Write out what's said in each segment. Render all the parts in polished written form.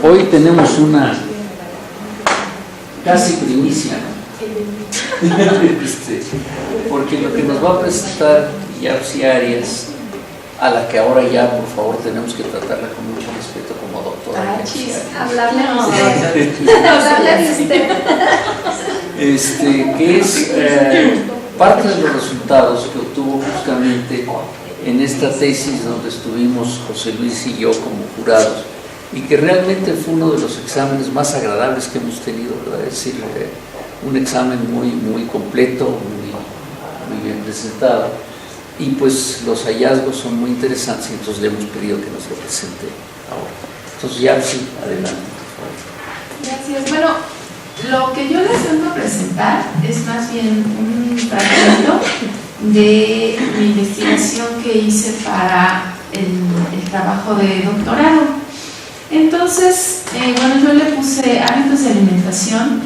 Hoy tenemos una casi primicia, ¿no? Porque lo que nos va a presentar Yapsi Arias, a la que ahora ya por favor tenemos que tratarla con mucho respeto como doctora. Hablarle de usted. Que es parte de los resultados que obtuvo justamente en esta tesis donde estuvimos José Luis y yo como jurados, y que realmente fue uno de los exámenes más agradables que hemos tenido, ¿verdad? Es decir, un examen muy completo, muy bien presentado, y pues los hallazgos son muy interesantes, y entonces le hemos pedido que nos lo presente ahora. Entonces ya sí, adelante, por favor. Gracias. Bueno, lo que yo les vengo a presentar es más bien un fragmento de mi investigación que hice para el trabajo de doctorado. Entonces, bueno, yo le puse hábitos de alimentación,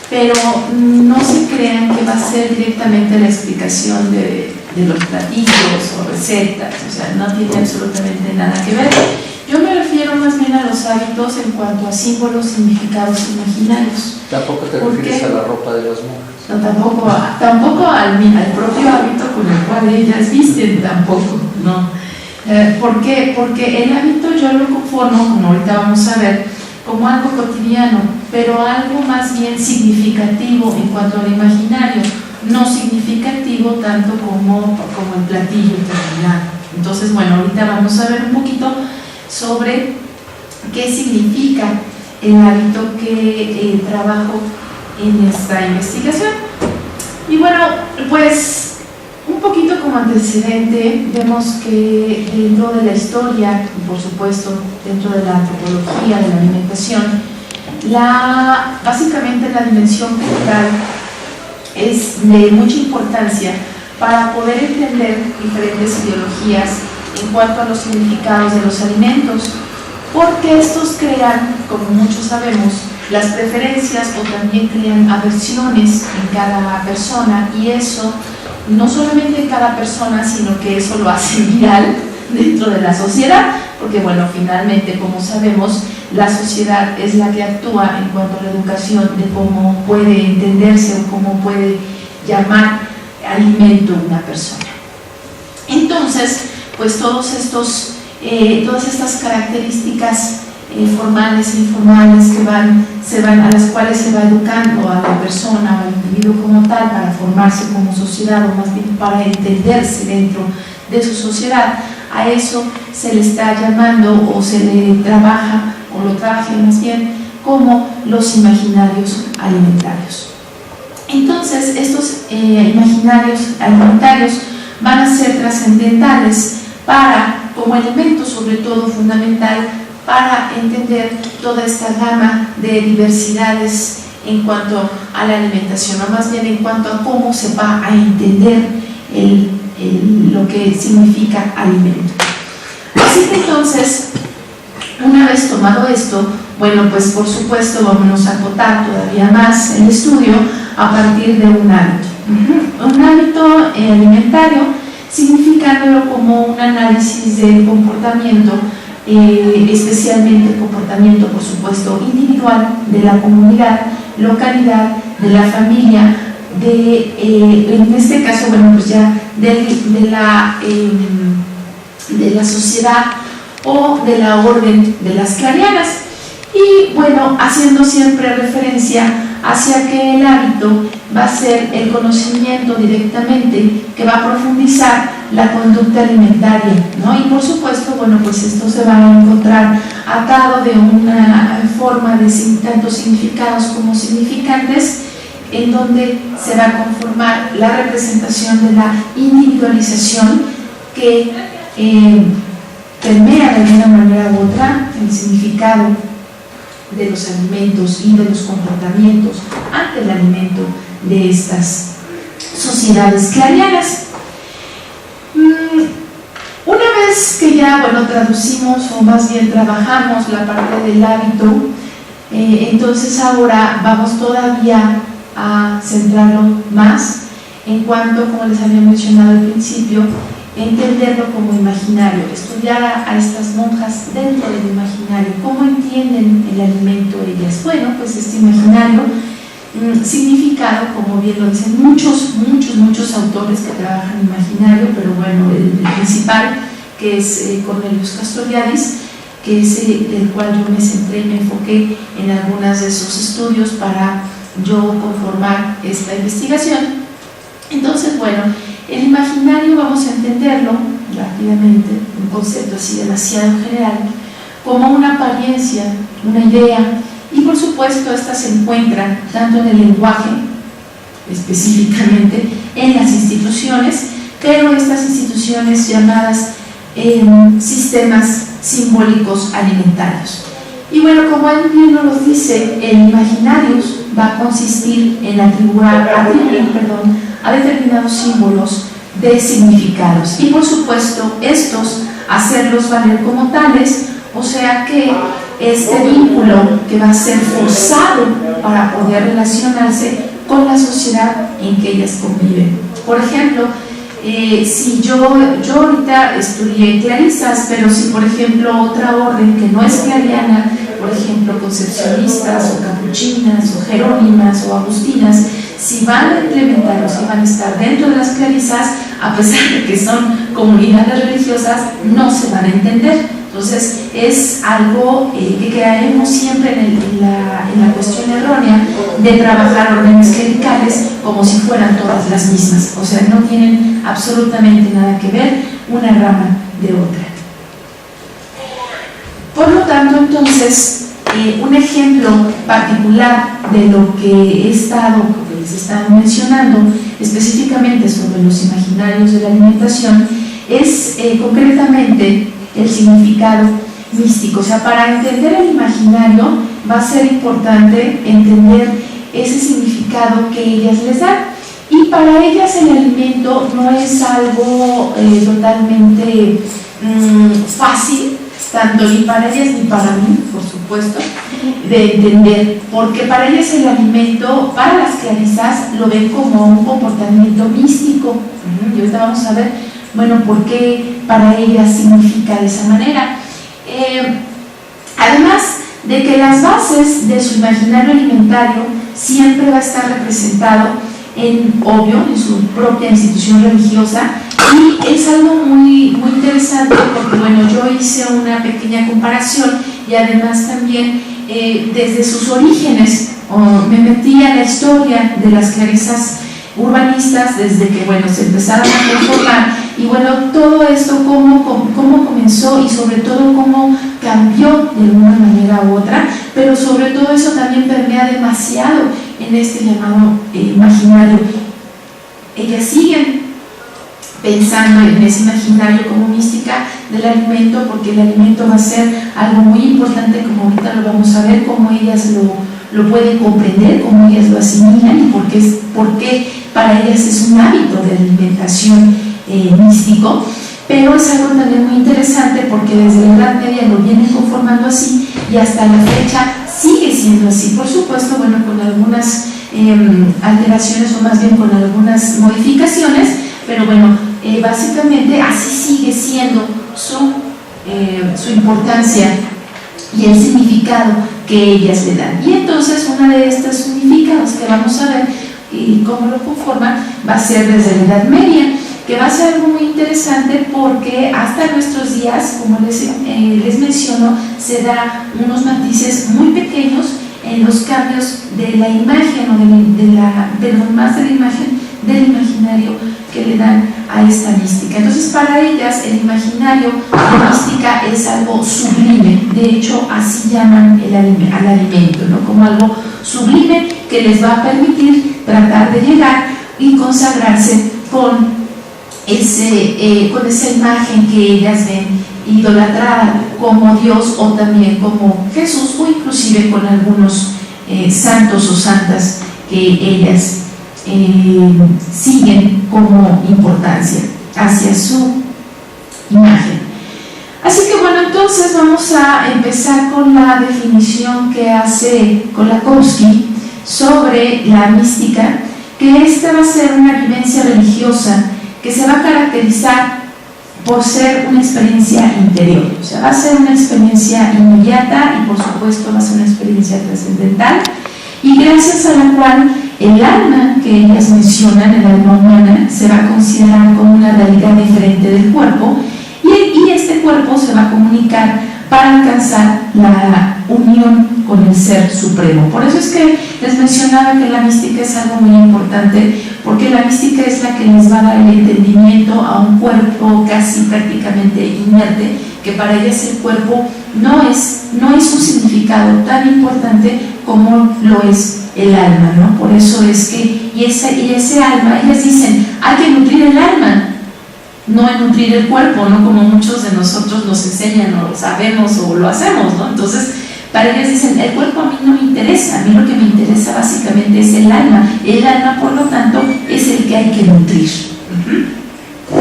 pero no se crean que va a ser directamente la explicación de los platillos o recetas, o sea, no tiene absolutamente nada que ver. Yo me refiero más bien a los hábitos en cuanto a símbolos, significados imaginarios. ¿Tampoco te refieres a la ropa de las monjas? No, tampoco al propio hábito con el cual ellas visten, tampoco, ¿no? ¿Por qué? Porque el hábito yo lo conformo, como ahorita vamos a ver, como algo cotidiano, pero algo más bien significativo en cuanto al imaginario, no significativo tanto como el platillo terminado. Entonces, bueno, ahorita vamos a ver un poquito sobre qué significa el hábito que trabajo en esta investigación. Y bueno, pues un poquito como antecedente, vemos que dentro de la historia, y por supuesto dentro de la antropología de la alimentación, básicamente la dimensión cultural es de mucha importancia para poder entender diferentes ideologías en cuanto a los significados de los alimentos, porque estos crean, como muchos sabemos, las preferencias o también crean aversiones en cada persona, y eso no solamente en cada persona, sino que eso lo hace viral dentro de la sociedad, porque bueno, finalmente, como sabemos, la sociedad es la que actúa en cuanto a la educación de cómo puede entenderse o cómo puede llamar alimento una persona. Entonces, pues todas estas características formales e informales a las cuales se va educando a la persona o al individuo como tal para formarse como sociedad, o más bien para entenderse dentro de su sociedad, a eso se le está llamando o se le trabaja, o lo trabaja más bien, como los imaginarios alimentarios. Entonces, estos imaginarios alimentarios van a ser trascendentales como elemento, sobre todo fundamental, para entender toda esta gama de diversidades en cuanto a la alimentación, o más bien en cuanto a cómo se va a entender lo que significa alimento. Así que entonces, una vez tomado esto, bueno, pues por supuesto vámonos a acotar todavía más el estudio a partir de un hábito. Un hábito alimentario, significándolo como un análisis del comportamiento, especialmente el comportamiento, por supuesto, individual, de la comunidad, localidad, de la familia, en este caso, bueno, pues ya de la sociedad o de la orden de las clarianas. Y bueno, haciendo siempre referencia hacia que el hábito va a ser el conocimiento directamente que va a profundizar la conducta alimentaria, ¿no? Y por supuesto, bueno, pues esto se va a encontrar atado de una forma de tanto significados como significantes, en donde se va a conformar la representación de la individualización que permea de alguna manera u otra el significado de los alimentos y de los comportamientos ante el alimento de estas sociedades clarianas. Una vez que ya, bueno, traducimos o más bien trabajamos la parte del hábito, entonces ahora vamos todavía a centrarlo más en cuanto, como les había mencionado al principio, entenderlo como imaginario, estudiar a estas monjas dentro del imaginario, cómo entienden el alimento ellas. Bueno, pues este imaginario, significado, como bien lo dicen muchos autores que trabajan imaginario, pero bueno, el principal, que es Cornelius Castoriadis, que es del cual yo me centré y me enfoqué en algunas de sus estudios para yo conformar esta investigación. Entonces, bueno, el imaginario vamos a entenderlo rápidamente, un concepto así demasiado general, como una apariencia, una idea, y por supuesto esta se encuentra tanto en el lenguaje, específicamente en las instituciones, pero estas instituciones llamadas sistemas simbólicos alimentarios. Y bueno, como él bien nos dice, el imaginario va a consistir en atribuir a determinados símbolos de significados y por supuesto estos hacerlos valer como tales, o sea que este vínculo que va a ser forzado para poder relacionarse con la sociedad en que ellas conviven. Por ejemplo, si yo ahorita estudié clarisas, pero si por ejemplo otra orden que no es clariana, por ejemplo concepcionistas o capuchinas o jerónimas o agustinas, si van a implementar o si van a estar dentro de las clarisas, a pesar de que son comunidades religiosas, no se van a entender. Entonces es algo que quedaremos siempre en la cuestión errónea de trabajar órdenes clericales como si fueran todas las mismas, o sea, no tienen absolutamente nada que ver una rama de otra. Por lo tanto, entonces, un ejemplo particular de lo que he estado mencionando específicamente sobre los imaginarios de la alimentación es concretamente el significado místico. O sea, para entender el imaginario va a ser importante entender ese significado que ellas les dan, y para ellas el alimento no es algo totalmente fácil, tanto ni para ellas ni para mí, por supuesto, de entender, porque para ellas el alimento, para las clarisas, lo ven como un comportamiento místico. Y ahorita vamos a ver, bueno, por qué para ellas significa de esa manera. Además de que las bases de su imaginario alimentario siempre va a estar representado obvio, en su propia institución religiosa, y es algo muy interesante porque, bueno, yo hice una pequeña comparación y además también desde sus orígenes me metí a la historia de las clarisas urbanistas desde que, bueno, se empezaron a conformar, y bueno, todo esto cómo comenzó y sobre todo cómo cambió de alguna manera u otra, pero sobre todo eso también permea demasiado en este llamado imaginario. Ellas siguen pensando en ese imaginario como mística del alimento, porque el alimento va a ser algo muy importante, como ahorita lo vamos a ver, cómo ellas lo pueden comprender, cómo ellas lo asimilan y por qué para ellas es un hábito de alimentación místico. Pero es algo también muy interesante porque desde la Edad Media lo vienen conformando así y hasta la fecha sigue siendo así. Por supuesto, bueno, con algunas alteraciones o más bien con algunas modificaciones, pero bueno, básicamente así sigue siendo su importancia y el significado que ellas le dan. Y entonces uno de estos significados que vamos a ver y cómo lo conforman va a ser desde la Edad Media, que va a ser algo muy interesante porque hasta nuestros días, como les menciono, se da unos matices muy pequeños en los cambios de la imagen o más de la imagen del imaginario que le dan a esta mística. Entonces, para ellas el imaginario de mística es algo sublime. De hecho, así llaman al alimento, ¿no? Como algo sublime que les va a permitir tratar de llegar y consagrarse con esa imagen que ellas ven idolatrada como Dios o también como Jesús, o inclusive con algunos santos o santas que ellas siguen como importancia hacia su imagen. Así que bueno, entonces vamos a empezar con la definición que hace Kolakowski sobre la mística, que esta va a ser una vivencia religiosa que se va a caracterizar por ser una experiencia interior. O sea, va a ser una experiencia inmediata y por supuesto va a ser una experiencia trascendental, y gracias a la cual el alma que ellas mencionan, el alma humana, se va a considerar como una realidad diferente del cuerpo, y este cuerpo se va a comunicar para alcanzar la unión con el Ser Supremo. Por eso es que les mencionaba que la mística es algo muy importante, porque la mística es la que les va a dar el entendimiento a un cuerpo casi prácticamente inerte, que para ellas el cuerpo no es un significado tan importante como lo es el alma, ¿no? Por eso es que, y ese alma, ellas dicen, hay que nutrir el alma, no en nutrir el cuerpo, no como muchos de nosotros nos enseñan o sabemos o lo hacemos, ¿no? Entonces, para ellos dicen, el cuerpo a mí no me interesa, a mí lo que me interesa básicamente es el alma, por lo tanto, es el que hay que nutrir.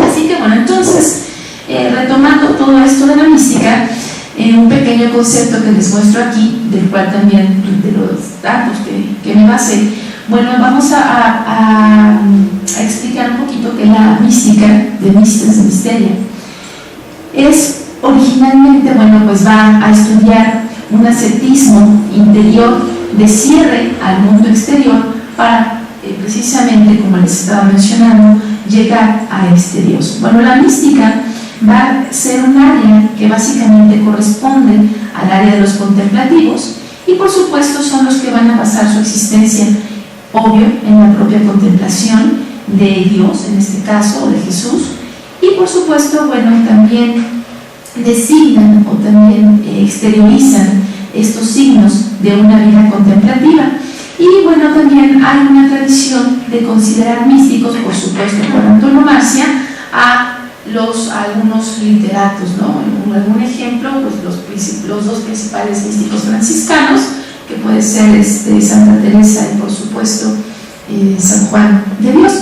Así que bueno, entonces, retomando todo esto de la mística, un pequeño concepto que les muestro aquí, del cual también, de los datos que me basé, bueno, vamos a explicar un poquito que la mística, de misterio, es originalmente, bueno, pues va a estudiar un ascetismo interior de cierre al mundo exterior para, precisamente, como les estaba mencionando, llegar a este Dios. Bueno, la mística va a ser un área que básicamente corresponde al área de los contemplativos, y por supuesto son los que van a basar su existencia, obvio, en la propia contemplación de Dios, en este caso, de Jesús, y por supuesto, bueno, también designan o también exteriorizan estos signos de una vida contemplativa. Y bueno, también hay una tradición de considerar místicos, por supuesto, por antonomasia, a algunos literatos, ¿no? Algún ejemplo, pues los dos principales místicos franciscanos, que puede ser Santa Teresa y por supuesto San Juan de Dios.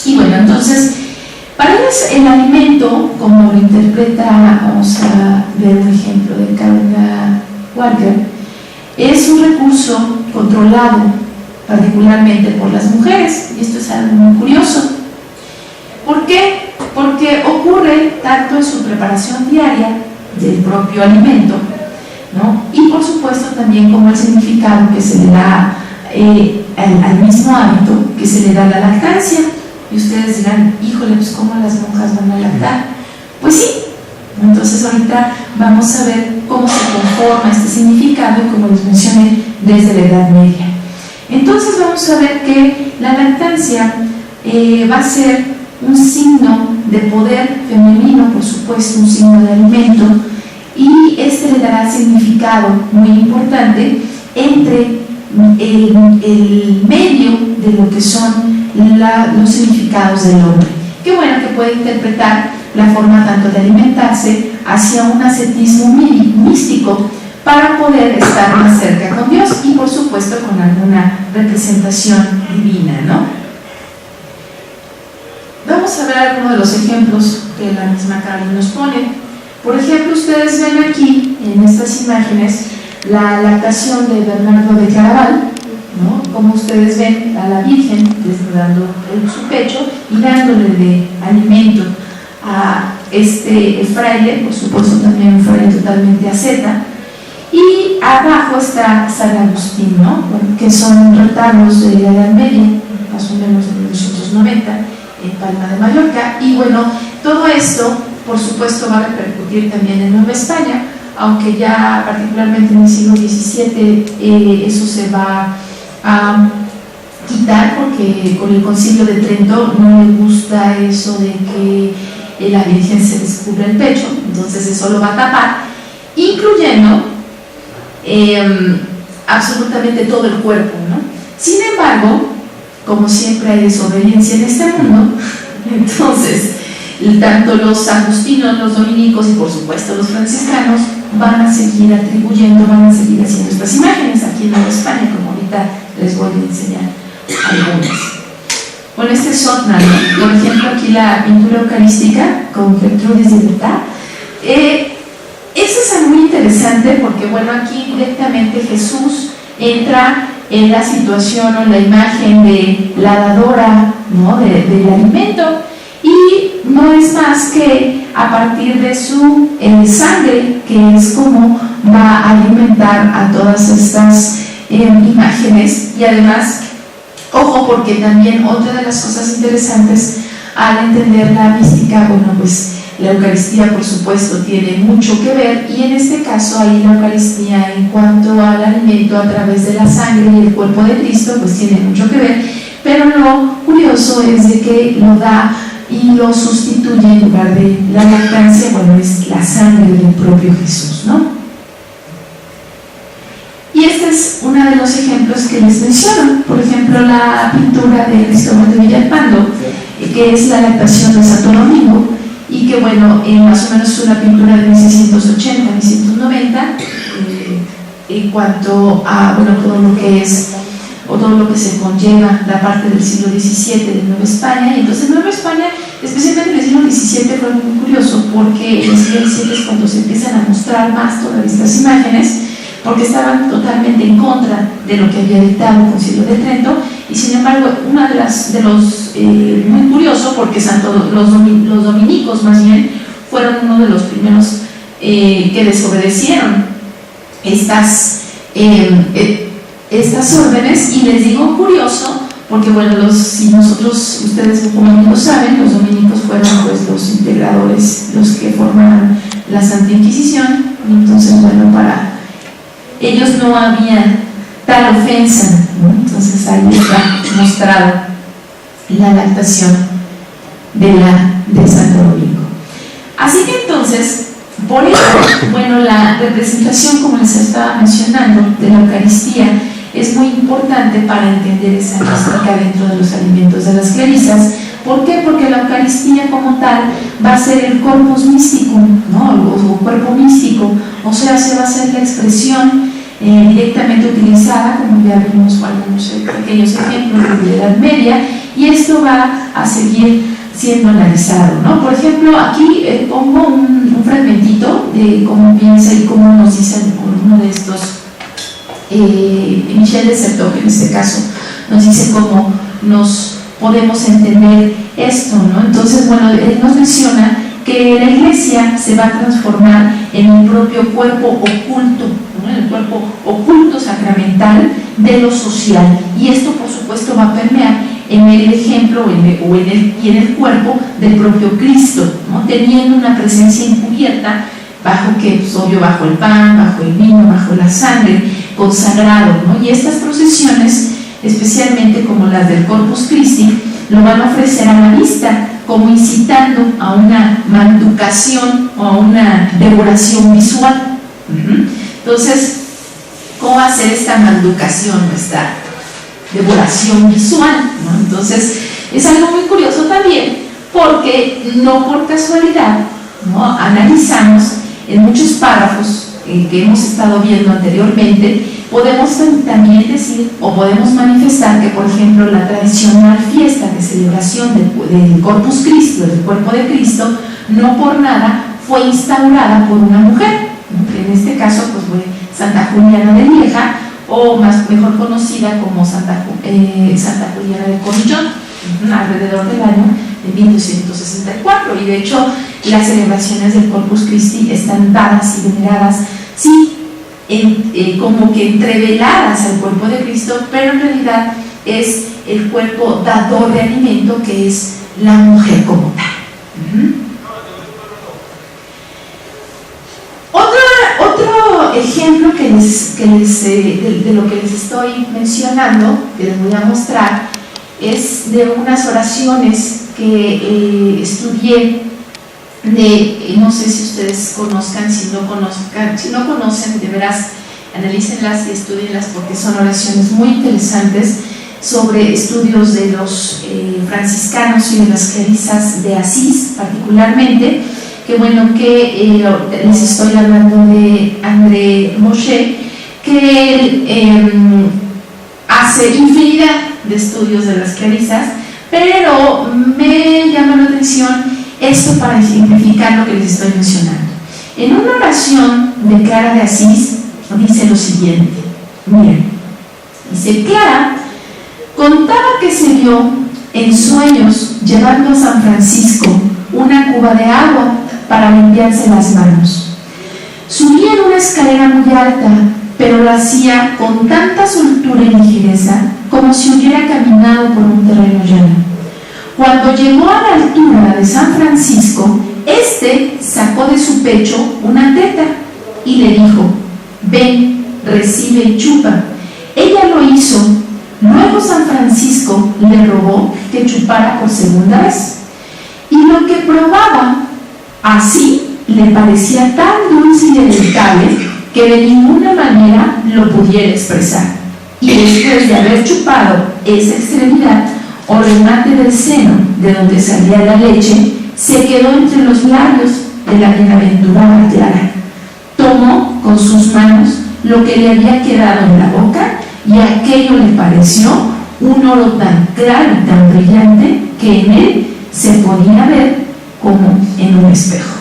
Y bueno, entonces, para ellos el alimento, como lo interpreta, vamos a ver un ejemplo de Carolina Walker, es un recurso controlado particularmente por las mujeres, y esto es algo muy curioso. ¿Por qué? Porque ocurre tanto en su preparación diaria del propio alimento, ¿no? Y por supuesto también como el significado que se le da al mismo hábito que se le da a la lactancia. Y ustedes dirán, híjole, pues ¿cómo las monjas van a lactar? Pues sí. Entonces ahorita vamos a ver cómo se conforma este significado, como les mencioné, desde la Edad Media. Entonces vamos a ver que la lactancia va a ser un signo de poder femenino, por supuesto, un signo de alimento, y este le dará significado muy importante entre el medio de lo que son los significados del hombre. Qué bueno que puede interpretar la forma tanto de alimentarse hacia un ascetismo místico para poder estar más cerca con Dios y por supuesto con alguna representación divina, ¿no? Vamos a ver algunos de los ejemplos que la misma Carolina nos pone. Por ejemplo, ustedes ven aquí en estas imágenes la lactación de Bernardo de Claraval, ¿no? Como ustedes ven a la Virgen desnudando su pecho y dándole de alimento a este fraile, por supuesto también un fraile totalmente asceta, y abajo está San Agustín, ¿no? Que son retablos de la Edad Media, más o menos de 1890, en Palma de Mallorca. Y bueno, todo esto por supuesto va a repercutir también en Nueva España, aunque ya particularmente en el siglo XVII eso se va a quitar, porque con el Concilio de Trento no le gusta eso de que la Virgen se descubra el pecho, entonces eso lo va a tapar, incluyendo absolutamente todo el cuerpo, ¿no? Sin embargo, como siempre hay desobediencia en este mundo, entonces tanto los agustinos, los dominicos y por supuesto los franciscanos van a seguir atribuyendo, van a seguir haciendo estas imágenes aquí en Nueva España, como ahorita les voy a enseñar algunas. Bueno, este es Sotna, ¿no? Por ejemplo, aquí la pintura eucarística con Gertrudis de Libertad. Eso es algo muy interesante porque, bueno, aquí directamente Jesús entra en la situación o en la imagen de la dadora, ¿no? del alimento. y no es más que a partir de su sangre, que es como va a alimentar a todas estas imágenes. Y además, ojo, porque también otra de las cosas interesantes al entender la mística, bueno, pues la Eucaristía, por supuesto, tiene mucho que ver, y en este caso ahí la Eucaristía, en cuanto al alimento a través de la sangre y el cuerpo de Cristo, pues tiene mucho que ver, pero lo curioso es de que lo da y lo sustituye en lugar de la lactancia, bueno, es la sangre del propio Jesús, ¿no? Y este es uno de los ejemplos que les menciono, por ejemplo, la pintura de Cristóbal de Villalpando, que es la lactación de Santo Domingo, y que bueno, más o menos es una pintura de 1680, 1690, en cuanto a bueno, todo lo que es, o todo lo que se conlleva la parte del siglo XVII de Nueva España. Y entonces Nueva España, especialmente en el siglo XVII, fue muy curioso, porque en el siglo XVII es cuando se empiezan a mostrar más todas estas imágenes, porque estaban totalmente en contra de lo que había dictado el Concilio de Trento. Y sin embargo, una de los muy curioso, porque los dominicos más bien fueron uno de los primeros que desobedecieron estas órdenes. Y les digo curioso porque bueno, si ustedes como lo saben, los dominicos fueron pues los integradores, los que formaron la Santa Inquisición. Entonces bueno, para ellos no había tal ofensa, ¿no? Entonces ahí está mostrada la lactación de Santo Domingo. Así que entonces, por eso, bueno, la representación, como les estaba mencionando, de la Eucaristía es muy importante para entender esa mística dentro de los alimentos de las clarisas. ¿Por qué? Porque la Eucaristía como tal va a ser el corpus místico, ¿no? O cuerpo místico, o sea, se va a ser la expresión directamente utilizada, como ya vimos algunos pequeños ejemplos de la Edad Media, y esto va a seguir siendo analizado, ¿no? Por ejemplo, aquí pongo un fragmentito de cómo piensa y cómo nos dice uno de estos, Michel de Certeau, en este caso, nos dice cómo nos podemos entender esto, ¿no? Entonces, bueno, él nos menciona que la Iglesia se va a transformar en un propio cuerpo oculto, ¿no? El cuerpo oculto sacramental de lo social, y esto por supuesto va a permear en el ejemplo y en el cuerpo del propio Cristo, ¿no? Teniendo una presencia encubierta bajo que, pues, obvio, bajo el pan, bajo el vino, bajo la sangre, consagrado, ¿no? Y estas procesiones, especialmente como las del Corpus Christi, lo van a ofrecer a la vista, como incitando a una manducación o a una devoración visual. Entonces, ¿cómo va a ser esta manducación, esta devoración visual, ¿no? Entonces, es algo muy curioso también, porque no por casualidad, ¿no? Analizamos en muchos párrafos que hemos estado viendo anteriormente, podemos también decir o podemos manifestar que, por ejemplo, la tradicional fiesta de celebración del Corpus Christi, del cuerpo de Cristo, no por nada fue instaurada por una mujer, ¿no? En este caso pues fue Santa Juliana de Lieja, o mejor conocida como Santa Juliana de Cornillón, alrededor del año de 1264. Y de hecho las celebraciones del Corpus Christi están dadas y veneradas, sí, como que entreveladas al cuerpo de Cristo, pero en realidad es el cuerpo dador de alimento, que es la mujer como tal. Otro ejemplo de lo que les estoy mencionando, que les voy a mostrar, es de unas oraciones que estudié, no sé si ustedes conozcan, si no conocen, de veras, analícenlas y estudienlas, porque son oraciones muy interesantes sobre estudios de los franciscanos y de las clarisas de Asís, particularmente. Que bueno, que les estoy hablando de André Moshe, que hace infinidad de estudios de las clarisas, pero me llama la atención esto para ejemplificar lo que les estoy mencionando. En una oración de Clara de Asís dice lo siguiente, miren, dice: Clara contaba que se vio en sueños llevando a San Francisco una cuba de agua para limpiarse las manos. Subía en una escalera muy alta, pero lo hacía con tanta soltura y ligereza como si hubiera caminado por un terreno llano. Cuando llegó a la altura de San Francisco, este sacó de su pecho una teta y le dijo: ven, recibe y chupa. Ella lo hizo. Luego San Francisco le rogó que chupara por segunda vez, y lo que probaba así le parecía tan dulce y delicable que de ninguna manera lo pudiera expresar. Y después de haber chupado esa extremidad o remate del seno de donde salía la leche, se quedó entre los labios de la bienaventurada Clara. Tomó con sus manos lo que le había quedado en la boca, y aquello le pareció un oro tan claro y tan brillante que en él se podía ver como en un espejo.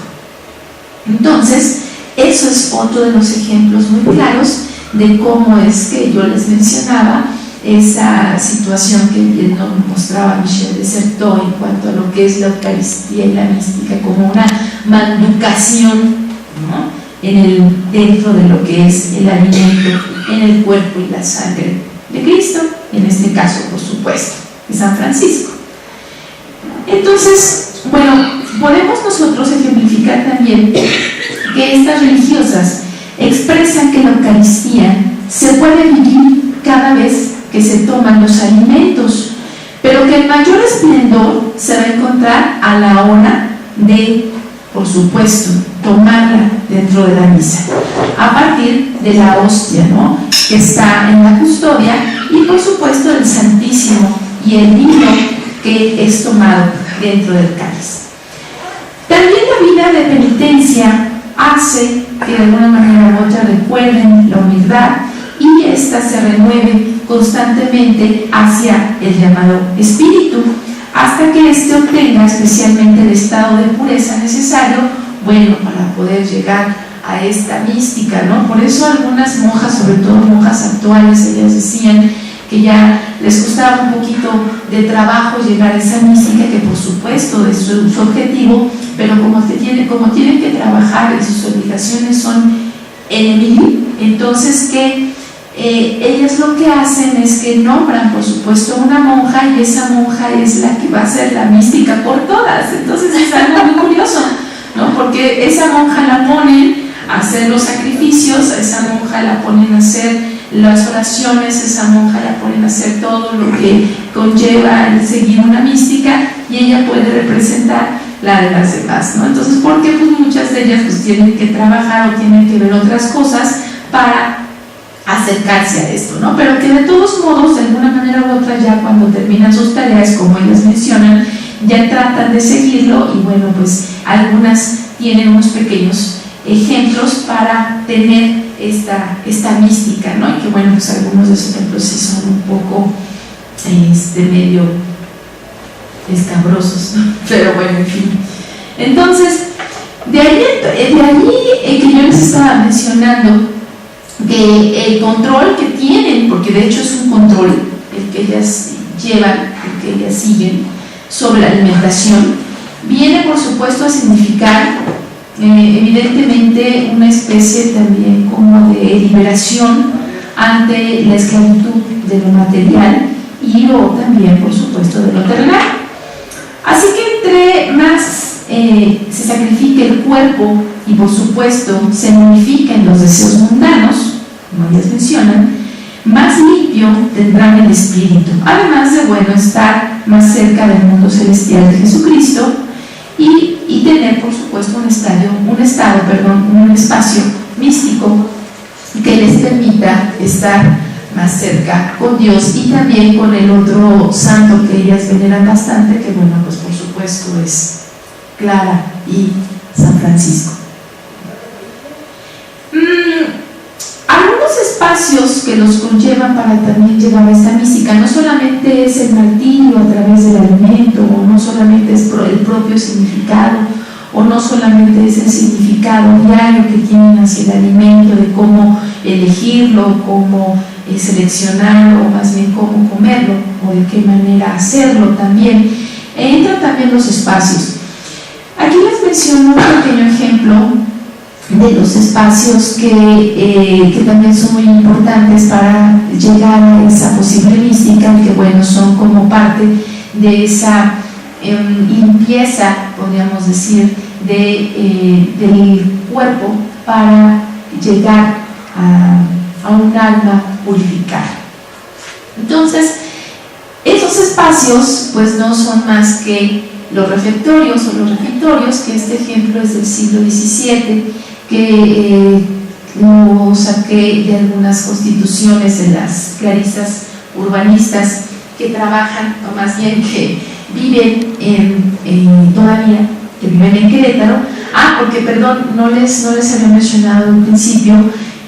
Entonces, eso es otro de los ejemplos muy claros de cómo es que yo les mencionaba esa situación que bien nos mostraba Michel de Certeau en cuanto a lo que es la Eucaristía y la mística como una manducación, ¿no?, dentro de lo que es el alimento en el cuerpo y la sangre de Cristo, en este caso, por supuesto, de San Francisco. Entonces, bueno, podemos nosotros ejemplificar también que estas religiosas expresan que la Eucaristía se puede vivir cada vez que se toman los alimentos, pero que el mayor esplendor se va a encontrar a la hora de, por supuesto, tomarla dentro de la misa, a partir de la hostia, ¿no?, que está en la custodia, y por supuesto el Santísimo y el vino que es tomado dentro del cáliz. También la vida de penitencia hace que de alguna manera u otra recuerden la humildad y ésta se renueve constantemente hacia el llamado espíritu, hasta que éste obtenga especialmente el estado de pureza necesario, bueno, para poder llegar a esta mística, ¿no? Por eso algunas monjas, sobre todo monjas actuales, ellas decían que ya les costaba un poquito de trabajo llegar a esa mística, que por supuesto es su objetivo, pero como tienen que trabajar y sus obligaciones son entonces que ellas lo que hacen es que nombran, por supuesto, una monja, y esa monja es la que va a ser la mística por todas. Entonces es algo muy curioso, ¿no? Porque esa monja la ponen a hacer los sacrificios, a esa monja la ponen a hacer las oraciones, esa monja la ponen a hacer todo lo que conlleva el seguir una mística, y ella puede representar la de las demás, ¿no? Entonces, porque pues muchas de ellas pues tienen que trabajar o tienen que ver otras cosas para acercarse a esto, ¿no? Pero que de todos modos, de alguna manera u otra, ya cuando terminan sus tareas, como ellas mencionan, ya tratan de seguirlo, y bueno, pues algunas tienen unos pequeños ejemplos para tener esta mística, ¿no? Y que bueno, pues algunos de esos ejemplos sí son un poco medio escabrosos, ¿no? Pero bueno, en fin. Entonces, de allí que yo les estaba mencionando que el control que tienen, porque de hecho es un control el que ellas llevan, el que ellas siguen sobre la alimentación, viene por supuesto a significar evidentemente una especie también como de liberación ante la esclavitud de lo material, y luego también por supuesto de lo terrenal. Así que entre más se sacrifique el cuerpo y por supuesto se modifiquen los deseos mundanos, como ellas mencionan, más limpio tendrán el espíritu, además de, bueno, estar más cerca del mundo celestial de Jesucristo, y tener por supuesto un espacio místico que les permita estar más cerca con Dios, y también con el otro santo que ellas veneran bastante, que bueno, pues por supuesto es Clara y San Francisco. Algunos espacios que los conllevan para también llegar a esta mística no solamente es el martirio a través del alimento, o no solamente es el propio significado, o no solamente es el significado diario que tienen hacia el alimento, de cómo elegirlo, cómo seleccionar, o más bien cómo comerlo, o de qué manera hacerlo también. Entran también los espacios. Aquí les menciono un pequeño ejemplo de los espacios que también son muy importantes para llegar a esa posible mística, que bueno, son como parte de esa limpieza, podríamos decir, del cuerpo para llegar a un alma purificada. Entonces, esos espacios pues no son más que los refectorios o los refectorios, que este ejemplo es del siglo XVII, que lo saqué de algunas constituciones de las clarisas urbanistas que trabajan, o más bien que viven todavía, que viven en Querétaro. Porque perdón, no les había mencionado al principio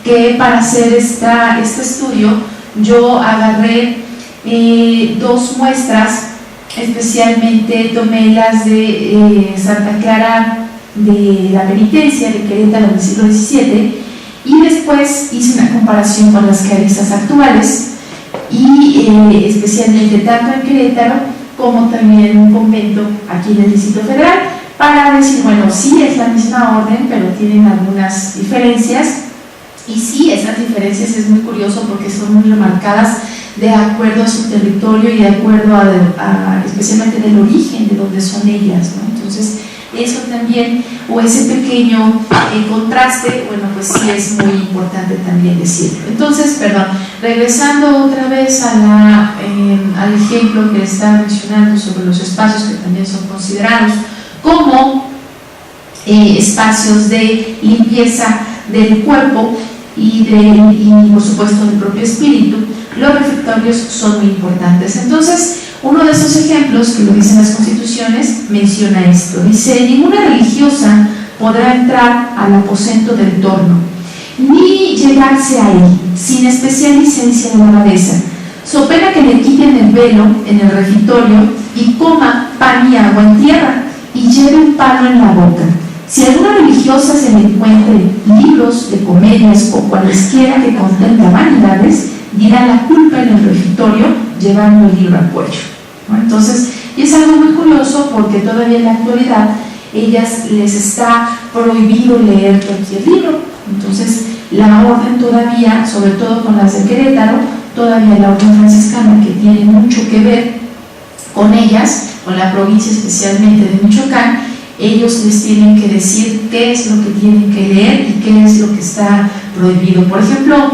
que para hacer este estudio yo agarré 2 muestras, especialmente tomé las de Santa Clara de la Penitencia de Querétaro del siglo XVII, y después hice una comparación con las clarisas actuales, y especialmente tanto en Querétaro como también en un convento aquí en el Distrito Federal, para decir, bueno, sí es la misma orden, pero tienen algunas diferencias. Y sí, esas diferencias es muy curioso porque son muy remarcadas de acuerdo a su territorio y de acuerdo a especialmente del origen de donde son ellas, ¿no? Entonces, eso también, o ese pequeño contraste, bueno, pues sí es muy importante también decirlo. Entonces, perdón, regresando otra vez al ejemplo que estaba mencionando sobre los espacios que también son considerados como espacios de limpieza del cuerpo y por supuesto del propio espíritu, los refectorios son muy importantes. Entonces, uno de esos ejemplos que lo dicen las constituciones menciona esto. Dice: ninguna religiosa podrá entrar al aposento del torno, ni llegarse a él, sin especial licencia de la abadesa, so pena que le quiten el velo en el refectorio y coma pan y agua en tierra y lleve un palo en la boca. Si a alguna religiosa se le encuentre libros de comedias o cualesquiera que contenga vanidades, dirá la culpa en el refectorio llevando el libro al cuello, ¿no? Entonces, y es algo muy curioso porque todavía en la actualidad ellas les está prohibido leer cualquier libro. Entonces, la orden todavía, sobre todo con las de Querétaro, todavía la orden franciscana, que tiene mucho que ver con ellas, con la provincia especialmente de Michoacán, ellos les tienen que decir qué es lo que tienen que leer y qué es lo que está prohibido. Por ejemplo, a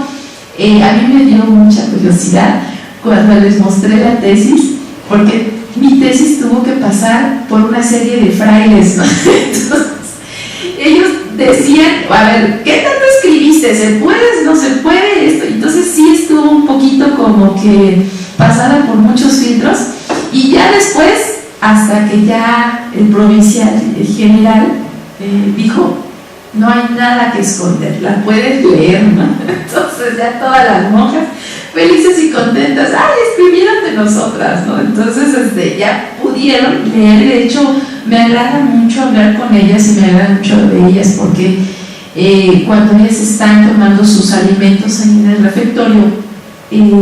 mí me dio mucha curiosidad cuando les mostré la tesis, porque mi tesis tuvo que pasar por una serie de frailes, ¿no? Entonces, ellos decían, a ver, ¿qué tanto escribiste? ¿Se puede? ¿No se puede? Esto. Entonces sí estuvo un poquito como que pasada por muchos filtros, y ya después, hasta que ya el provincial, el general, dijo, no hay nada que esconder, la puedes leer, ¿no? Entonces ya todas las monjas felices y contentas, ¡ay, escribieron de nosotras!, ¿no? Entonces ya pudieron leer. De hecho, me agrada mucho hablar con ellas y me agrada mucho de ellas porque cuando ellas están tomando sus alimentos ahí en el refectorio,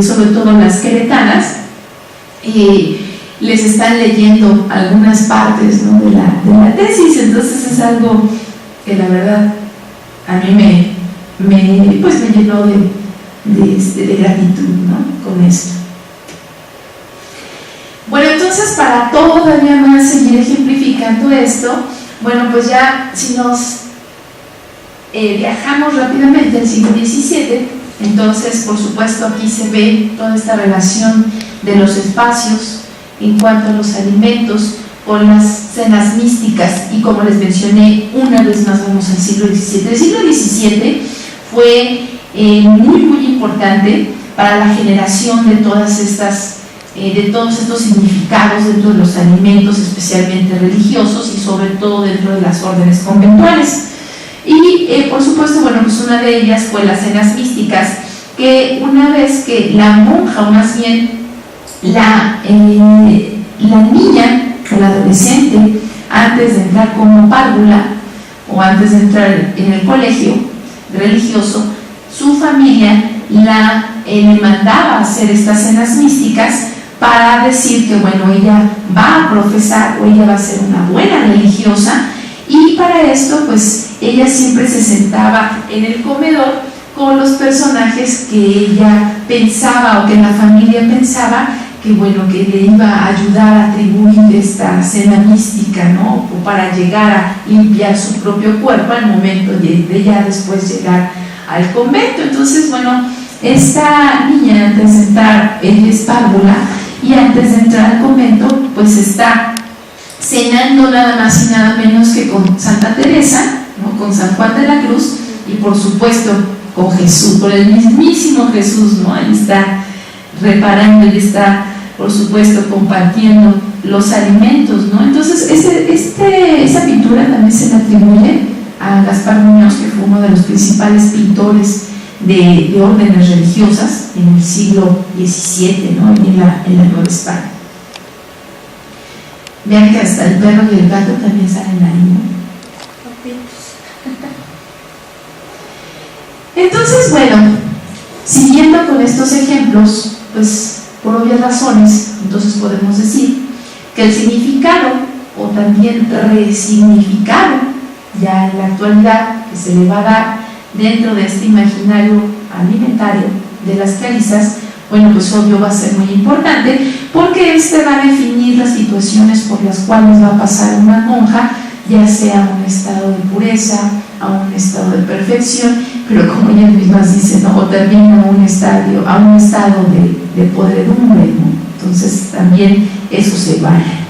sobre todo las queretanas, les están leyendo algunas partes, ¿no?, de la tesis. Entonces es algo que la verdad a mí me llenó de gratitud, ¿no?, con esto. Bueno, entonces, para todavía más seguir ejemplificando esto, bueno, pues ya si nos viajamos rápidamente al siglo XVII, entonces por supuesto aquí se ve toda esta relación de los espacios en cuanto a los alimentos con las cenas místicas, y como les mencioné, una vez más vamos al siglo XVII. El siglo XVII fue muy importante para la generación de todos estos significados dentro de los alimentos, especialmente religiosos, y sobre todo dentro de las órdenes conventuales. Y por supuesto, bueno, pues una de ellas fue las cenas místicas, que una vez que la monja, o más bien la niña o la adolescente, antes de entrar como párvula o antes de entrar en el colegio religioso, su familia le mandaba a hacer estas cenas místicas para decir que, bueno, ella va a profesar o ella va a ser una buena religiosa, y para esto, pues, ella siempre se sentaba en el comedor con los personajes que ella pensaba o que la familia pensaba que, bueno, que le iba a ayudar a atribuir esta cena mística, ¿no? O para llegar a limpiar su propio cuerpo al momento de ya después llegar al convento. Entonces, bueno, esta niña, antes de entrar, ella es párvula, y antes de entrar al convento, pues está cenando nada más y nada menos que con Santa Teresa, ¿no? Con San Juan de la Cruz, y por supuesto con Jesús, con el mismísimo Jesús, ¿no? Ahí está reparando y está, por supuesto, compartiendo los alimentos, ¿no? Entonces, esa pintura también se le atribuye a Gaspar Muñoz, que fue uno de los principales pintores de órdenes religiosas en el siglo XVII, ¿no? En la Nueva España. Vean que hasta el perro y el gato también salen ahí, ¿no? Entonces, bueno, siguiendo con estos ejemplos, pues por obvias razones, entonces podemos decir que el significado, o también resignificado, ya en la actualidad, que se le va a dar dentro de este imaginario alimentario de las clarisas, bueno, pues obvio va a ser muy importante, porque este va a definir las situaciones por las cuales va a pasar una monja, ya sea a un estado de pureza, a un estado de perfección, pero como ellas mismas dicen, ¿no? O también a un estado de podredumbre, ¿no? Entonces también eso se vale.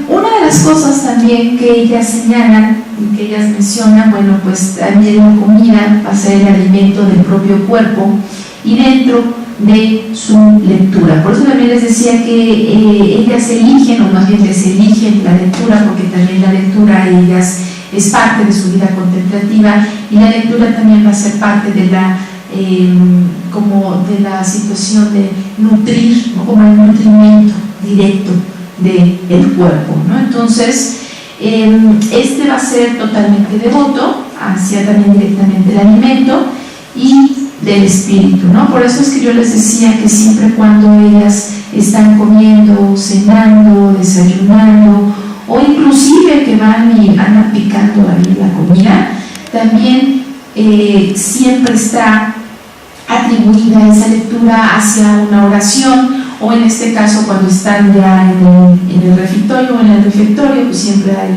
Una de las cosas también que ellas señalan y que ellas mencionan, bueno, pues también la comida va a ser el alimento del propio cuerpo y dentro de su lectura. Por eso también les decía que ellas eligen, o más bien les eligen la lectura, porque también la lectura ellas es parte de su vida contemplativa, y la lectura también va a ser parte de la como de la situación de nutrir, ¿no? Como el nutrimiento directo del cuerpo, ¿no? Entonces este va a ser totalmente devoto hacia también directamente el alimento y del espíritu, ¿no? Por eso es que yo les decía que siempre cuando ellas están comiendo, cenando, desayunando, o inclusive que van y andan picando ahí la comida, también siempre está atribuida esa lectura hacia una oración, o en este caso cuando están ya en el refectorio o en el refectorio, pues siempre hay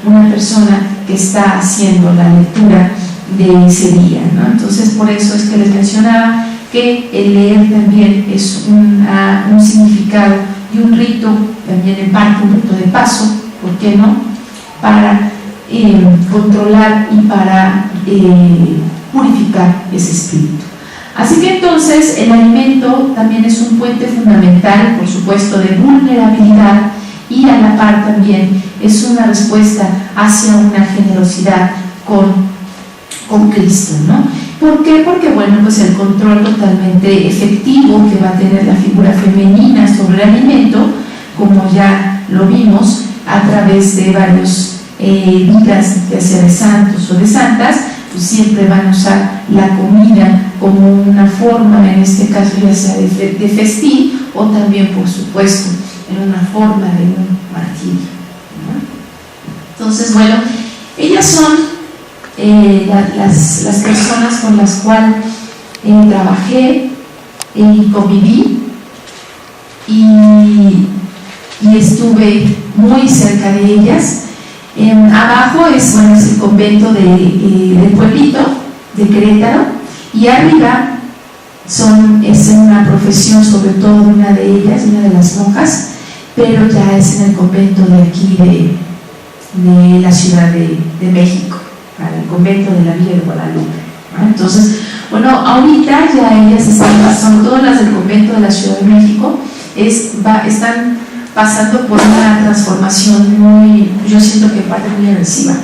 una persona que está haciendo la lectura de ese día, ¿no? Entonces por eso es que les mencionaba que el leer también es un significado y un rito, también en parte un rito de paso, ¿por qué no? Para controlar y para purificar ese espíritu. Así que entonces el alimento también es un puente fundamental, por supuesto, de vulnerabilidad, y a la par también es una respuesta hacia una generosidad con Cristo, ¿no? ¿Por qué? Porque, bueno, pues el control totalmente efectivo que va a tener la figura femenina sobre el alimento, como ya lo vimos a través de varios vidas, ya sea de santos o de santas, pues siempre van a usar la comida como una forma, en este caso ya sea de festín, o también, por supuesto, en una forma de un martirio, ¿no? Entonces, bueno, ellas son las personas con las cuales trabajé y conviví, y estuve muy cerca de ellas. Abajo es el convento del pueblito de Querétaro, y arriba es una profesión sobre todo de una de ellas, una de las monjas, pero ya es en el convento de aquí de la Ciudad de México, el convento de la Villa de Guadalupe, ¿no? Entonces, bueno, ahorita ya ellas están pasando, todas las del convento de la Ciudad de México están pasando por una transformación muy, yo siento que parte muy agresiva,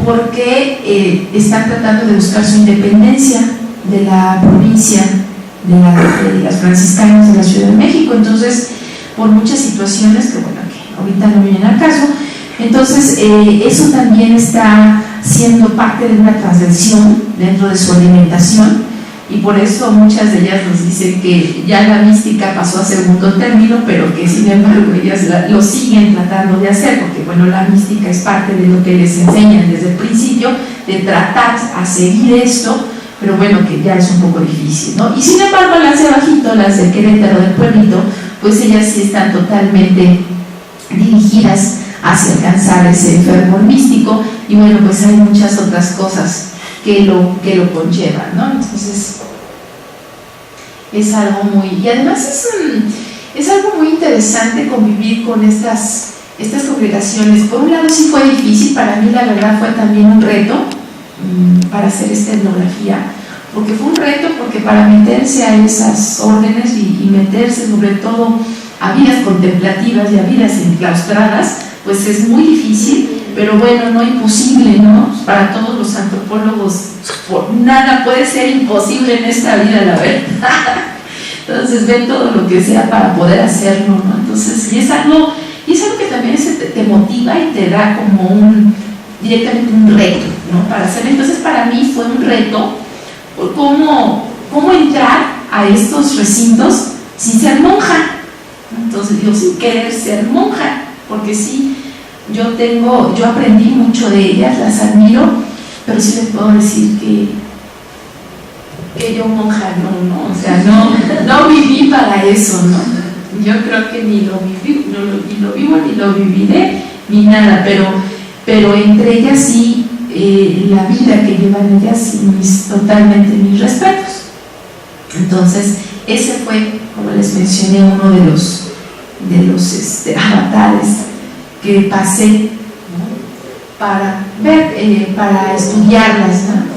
porque están tratando de buscar su independencia de la provincia de las franciscanas de la Ciudad de México. Entonces, por muchas situaciones que, bueno, que ahorita no vienen al caso, entonces eso también está siendo parte de una transgresión dentro de su alimentación, y por eso muchas de ellas nos dicen que ya la mística pasó a segundo término, pero que sin embargo ellas lo siguen tratando de hacer, porque bueno, la mística es parte de lo que les enseñan desde el principio, de tratar a seguir esto, pero bueno, que ya es un poco difícil, ¿no? Y sin embargo las de abajito, las de Querétaro, del pueblito, pues ellas sí están totalmente dirigidas hacia alcanzar ese fervor místico, y bueno, pues hay muchas otras cosas que lo conllevan, ¿no? Entonces es algo muy, y además es algo muy interesante convivir con estas congregaciones. Por un lado sí fue difícil, para mí la verdad fue también un reto para hacer esta etnografía, porque fue un reto, porque para meterse a esas órdenes y meterse sobre todo a vidas contemplativas y a vidas enclaustradas, pues es muy difícil, pero bueno, no imposible, ¿no? Para todos los antropólogos, nada puede ser imposible en esta vida, la verdad. Entonces ven todo lo que sea para poder hacerlo, ¿no? Entonces, y es algo que también te motiva y te da como directamente un reto, ¿no? Para hacerlo. Entonces para mí fue un reto cómo entrar a estos recintos sin ser monja. Entonces digo, sin querer ser monja, porque sí, yo aprendí mucho de ellas, las admiro, pero sí les puedo decir que yo monja no, o sea, no viví para eso, ¿no? Yo creo que ni lo vivo, ni lo viviré, ni nada, pero entre ellas sí, la vida que llevan ellas, totalmente mis respetos. Entonces, ese fue, como les mencioné, uno de los avatares que pasé, ¿no? Para ver, para estudiarlas, ¿no?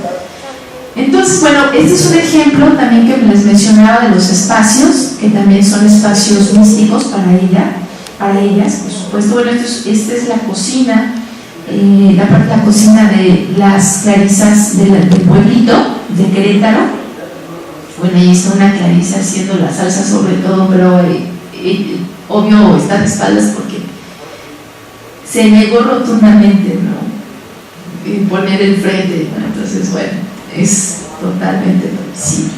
Entonces, bueno, este es un ejemplo también que les mencionaba de los espacios, que también son espacios místicos para ellas, por supuesto. Bueno, esta es la cocina, la cocina de las clarisas del pueblito de Querétaro. Bueno, ahí está una clarisa haciendo la salsa sobre todo, pero obvio está de espaldas porque se negó rotundamente, ¿no? Poner el frente, ¿no? Entonces, bueno, es totalmente visible.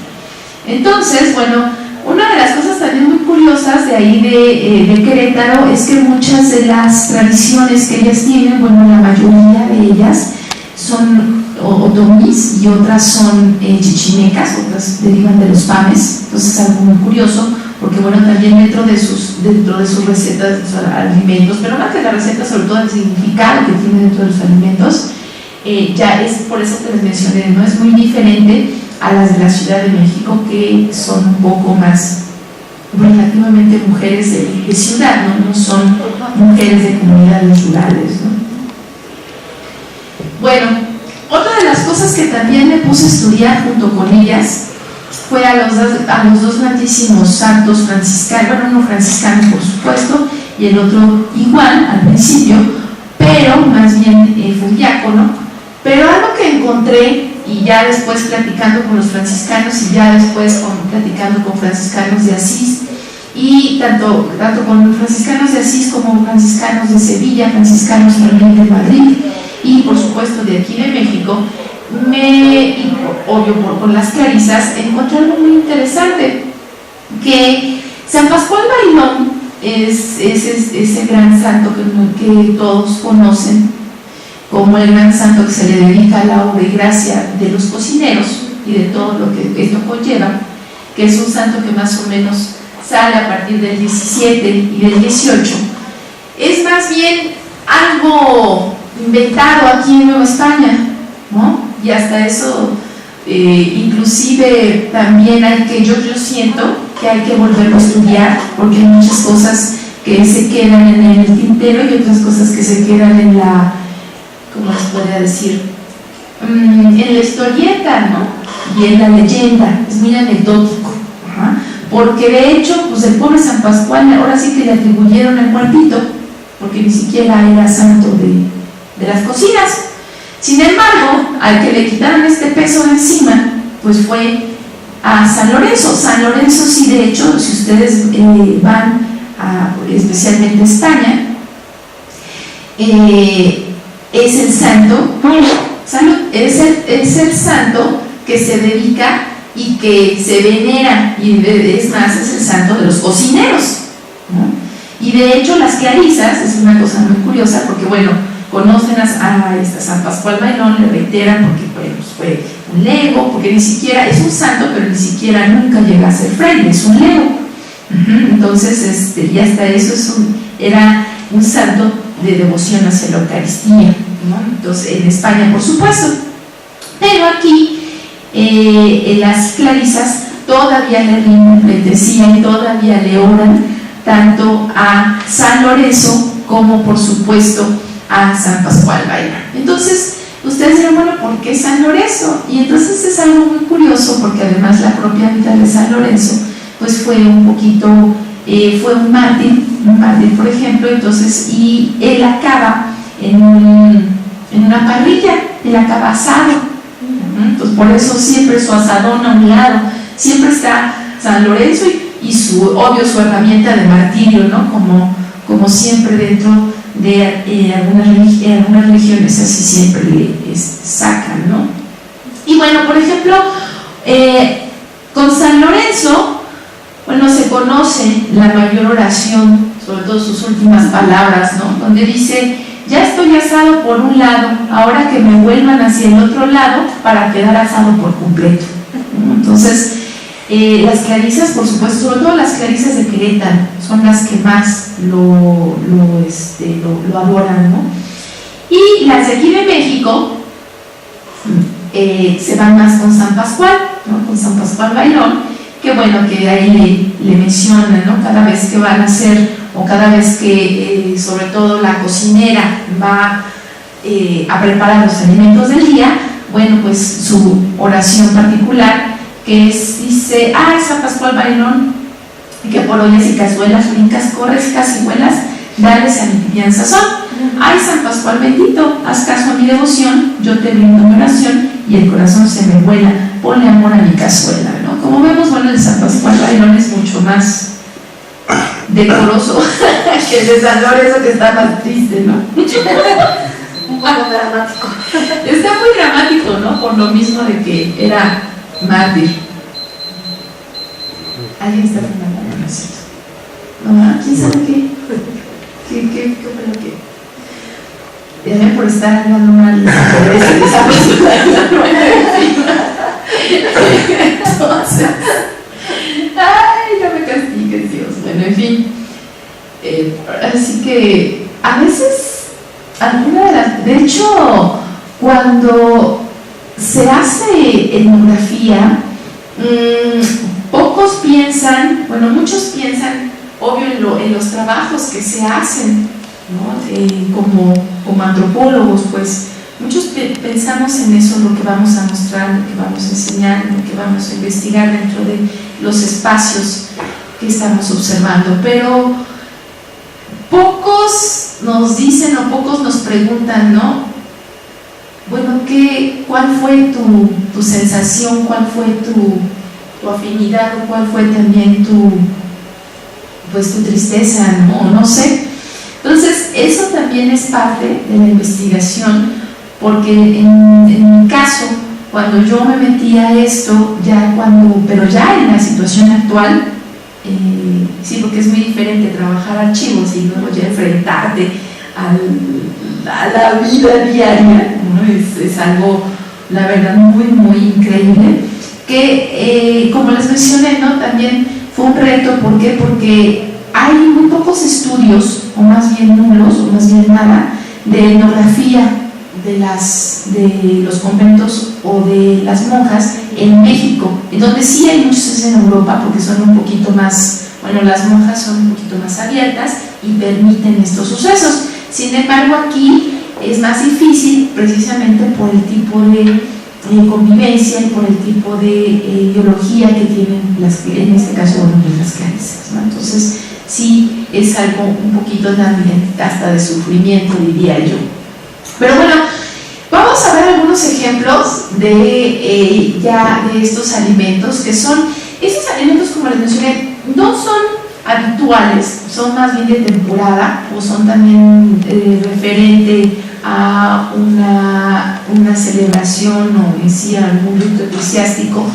Entonces, bueno, una de las cosas también muy curiosas de ahí de Querétaro es que muchas de las tradiciones que ellas tienen, bueno, la mayoría de ellas son otomís y otras son chichimecas, otras derivan de los pames. Entonces es algo muy curioso, porque bueno, también dentro de sus recetas, de sus alimentos, pero más que la receta, sobre todo el significado que tiene dentro de los alimentos, ya es por eso que les mencioné, ¿no? Es muy diferente a las de la Ciudad de México, que son un poco más relativamente mujeres de ciudad, ¿no? No son mujeres de comunidades rurales, ¿no? Bueno, otra de las cosas que también me puse a estudiar junto con ellas fue a los dos grandísimos santos franciscanos, bueno, uno franciscano por supuesto, y el otro igual al principio, pero más bien fue un diácono. Pero algo que encontré, y ya después platicando con los franciscanos, y ya después platicando con franciscanos de Asís, y tanto con franciscanos de Asís como franciscanos de Sevilla, franciscanos también de Madrid, y por supuesto de aquí de México, obvio con las clarisas, encontré algo muy interesante, que San Pascual Bailón es ese gran santo que todos conocen como el gran santo que se le dedica a la obra y gracia de los cocineros y de todo lo que esto conlleva, que es un santo que más o menos sale a partir del 17 y del 18. Es más bien algo inventado aquí en Nueva España, ¿no? Y hasta eso, inclusive también yo siento que hay que volverlo a estudiar, porque hay muchas cosas que se quedan en el tintero y otras cosas que se quedan en la, ¿cómo les podría decir? En la historieta, ¿no? Y en la leyenda, es muy anecdótico, ¿no? Porque de hecho, pues el pobre San Pascual, ahora sí que le atribuyeron el muertito, porque ni siquiera era santo de las cocinas. Sin embargo, al que le quitaron este peso de encima, pues fue a San Lorenzo. San Lorenzo, sí, de hecho, si ustedes van especialmente a España, es el santo es el santo que se dedica y que se venera, y es más, es el santo de los cocineros, ¿no? Y de hecho las clarisas, es una cosa muy curiosa, porque bueno, conocen a San Pascual Bailón, le reiteran porque bueno, pues fue un lego, porque ni siquiera es un santo, pero ni siquiera nunca llega a ser fraile, es un lego. Entonces, y hasta eso era un santo de devoción hacia la Eucaristía, ¿no? Entonces, en España, por supuesto. Pero aquí, las clarisas todavía le rinden pleitesía y todavía le oran tanto a San Lorenzo como, por supuesto, a San Pascual Bailón. Entonces, ustedes dirán, bueno, ¿por qué San Lorenzo? Y entonces es algo muy curioso, porque además la propia vida de San Lorenzo pues fue un poquito, fue un mártir, por ejemplo. Entonces, y él acaba en una parrilla, él acaba asado. Entonces, por eso siempre su asadón a un lado, siempre está San Lorenzo y obvio su herramienta de martirio, ¿no? Como siempre dentro de algunas religiones así siempre le sacan, ¿no? Y bueno, por ejemplo, con San Lorenzo, bueno, se conoce la mayor oración, sobre todo sus últimas palabras, ¿no? Donde dice: ya estoy asado por un lado, ahora que me vuelvan hacia el otro lado para quedar asado por completo, ¿no? Entonces, las clarisas, por supuesto, sobre todo las clarisas de Querétaro, son las que más lo adoran, ¿no? Y las de aquí de México se van más con San Pascual, ¿no? Con San Pascual Bailón, que bueno, que ahí le mencionan, ¿no? Cada vez que van a hacer, o cada vez que sobre todo la cocinera va a preparar los alimentos del día, bueno, pues su oración particular, que dice: ay, San Pascual Bailón, que por ollas y cazuelas brincas, corres, cacihuelas, dales a mi tibian sazón. Ay, San Pascual bendito, haz caso a mi devoción, yo te brindo mi oración y el corazón se me vuela, ponle amor a mi cazuela, ¿no? Como vemos, bueno, el de San Pascual Bailón es mucho más decoroso que el de San Lorenzo, que está más triste, ¿no? Un poco dramático. Está muy dramático, ¿no? Por lo mismo de que era mártir. ¿Alguien está filmando? No, no es cierto. ¿No? ¿Quién sabe qué? ¿Qué fue lo que? Dígame por estar hablando mal de esa persona. Entonces, ay, no me castigues, Dios. Bueno, en fin. Así que a veces, de hecho, cuando se hace etnografía, pocos piensan, bueno, muchos piensan, obvio, en los trabajos que se hacen, ¿no? Como antropólogos, pues muchos pensamos en eso, lo que vamos a mostrar, lo que vamos a enseñar, lo que vamos a investigar dentro de los espacios que estamos observando, pero pocos nos dicen o pocos nos preguntan, ¿no? Bueno, ¿cuál fue tu sensación? ¿Cuál fue tu afinidad? ¿O cuál fue también tu tristeza? No sé. Entonces, eso también es parte de la investigación, porque en mi caso, cuando yo me metí a esto, pero ya en la situación actual, sí, porque es muy diferente trabajar archivos y luego ya enfrentarte a la vida diaria, ¿no? Es algo, la verdad, muy, muy increíble, que como les mencioné, ¿no? También fue un reto. ¿Por qué? Porque hay muy pocos estudios, o más bien nulos, o más bien nada, de etnografía de los conventos o de las monjas en México, en donde sí hay muchos en Europa, porque son un poquito más, bueno, las monjas son un poquito más abiertas y permiten estos sucesos. Sin embargo, aquí es más difícil, precisamente por el tipo de convivencia y por el tipo de ideología que tienen en este caso, bueno, las clarisas, ¿no? Entonces sí es algo un poquito también hasta de sufrimiento, diría yo. Pero bueno, vamos a ver algunos ejemplos de estos alimentos, que son, estos alimentos, como les mencioné, no son habituales, son más bien de temporada, o son también a una celebración o en sí a algún rito eclesiástico.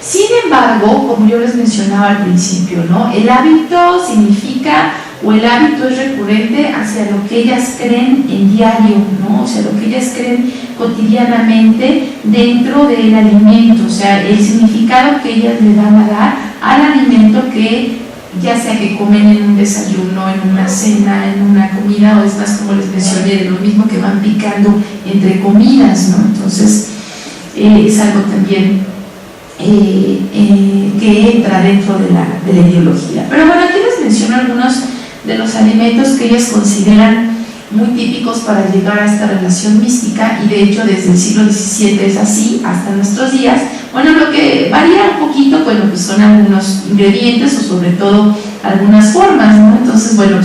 Sin embargo, como yo les mencionaba al principio, ¿no? El hábito significa, o el hábito es recurrente hacia lo que ellas creen en diario, ¿no? O sea, lo que ellas creen cotidianamente dentro del alimento, o sea, el significado que ellas le van a dar al alimento que ya sea que comen en un desayuno, en una cena, en una comida, o es más, como les mencioné, de lo mismo que van picando entre comidas, ¿no? Entonces, es algo también que entra dentro de la ideología. Pero bueno, aquí les menciono algunos de los alimentos que ellos consideran muy típicos para llegar a esta relación mística, y de hecho desde el siglo XVII es así hasta nuestros días. Bueno, lo que varía un poquito, bueno, pues son algunos ingredientes o sobre todo algunas formas, ¿no? Entonces, bueno,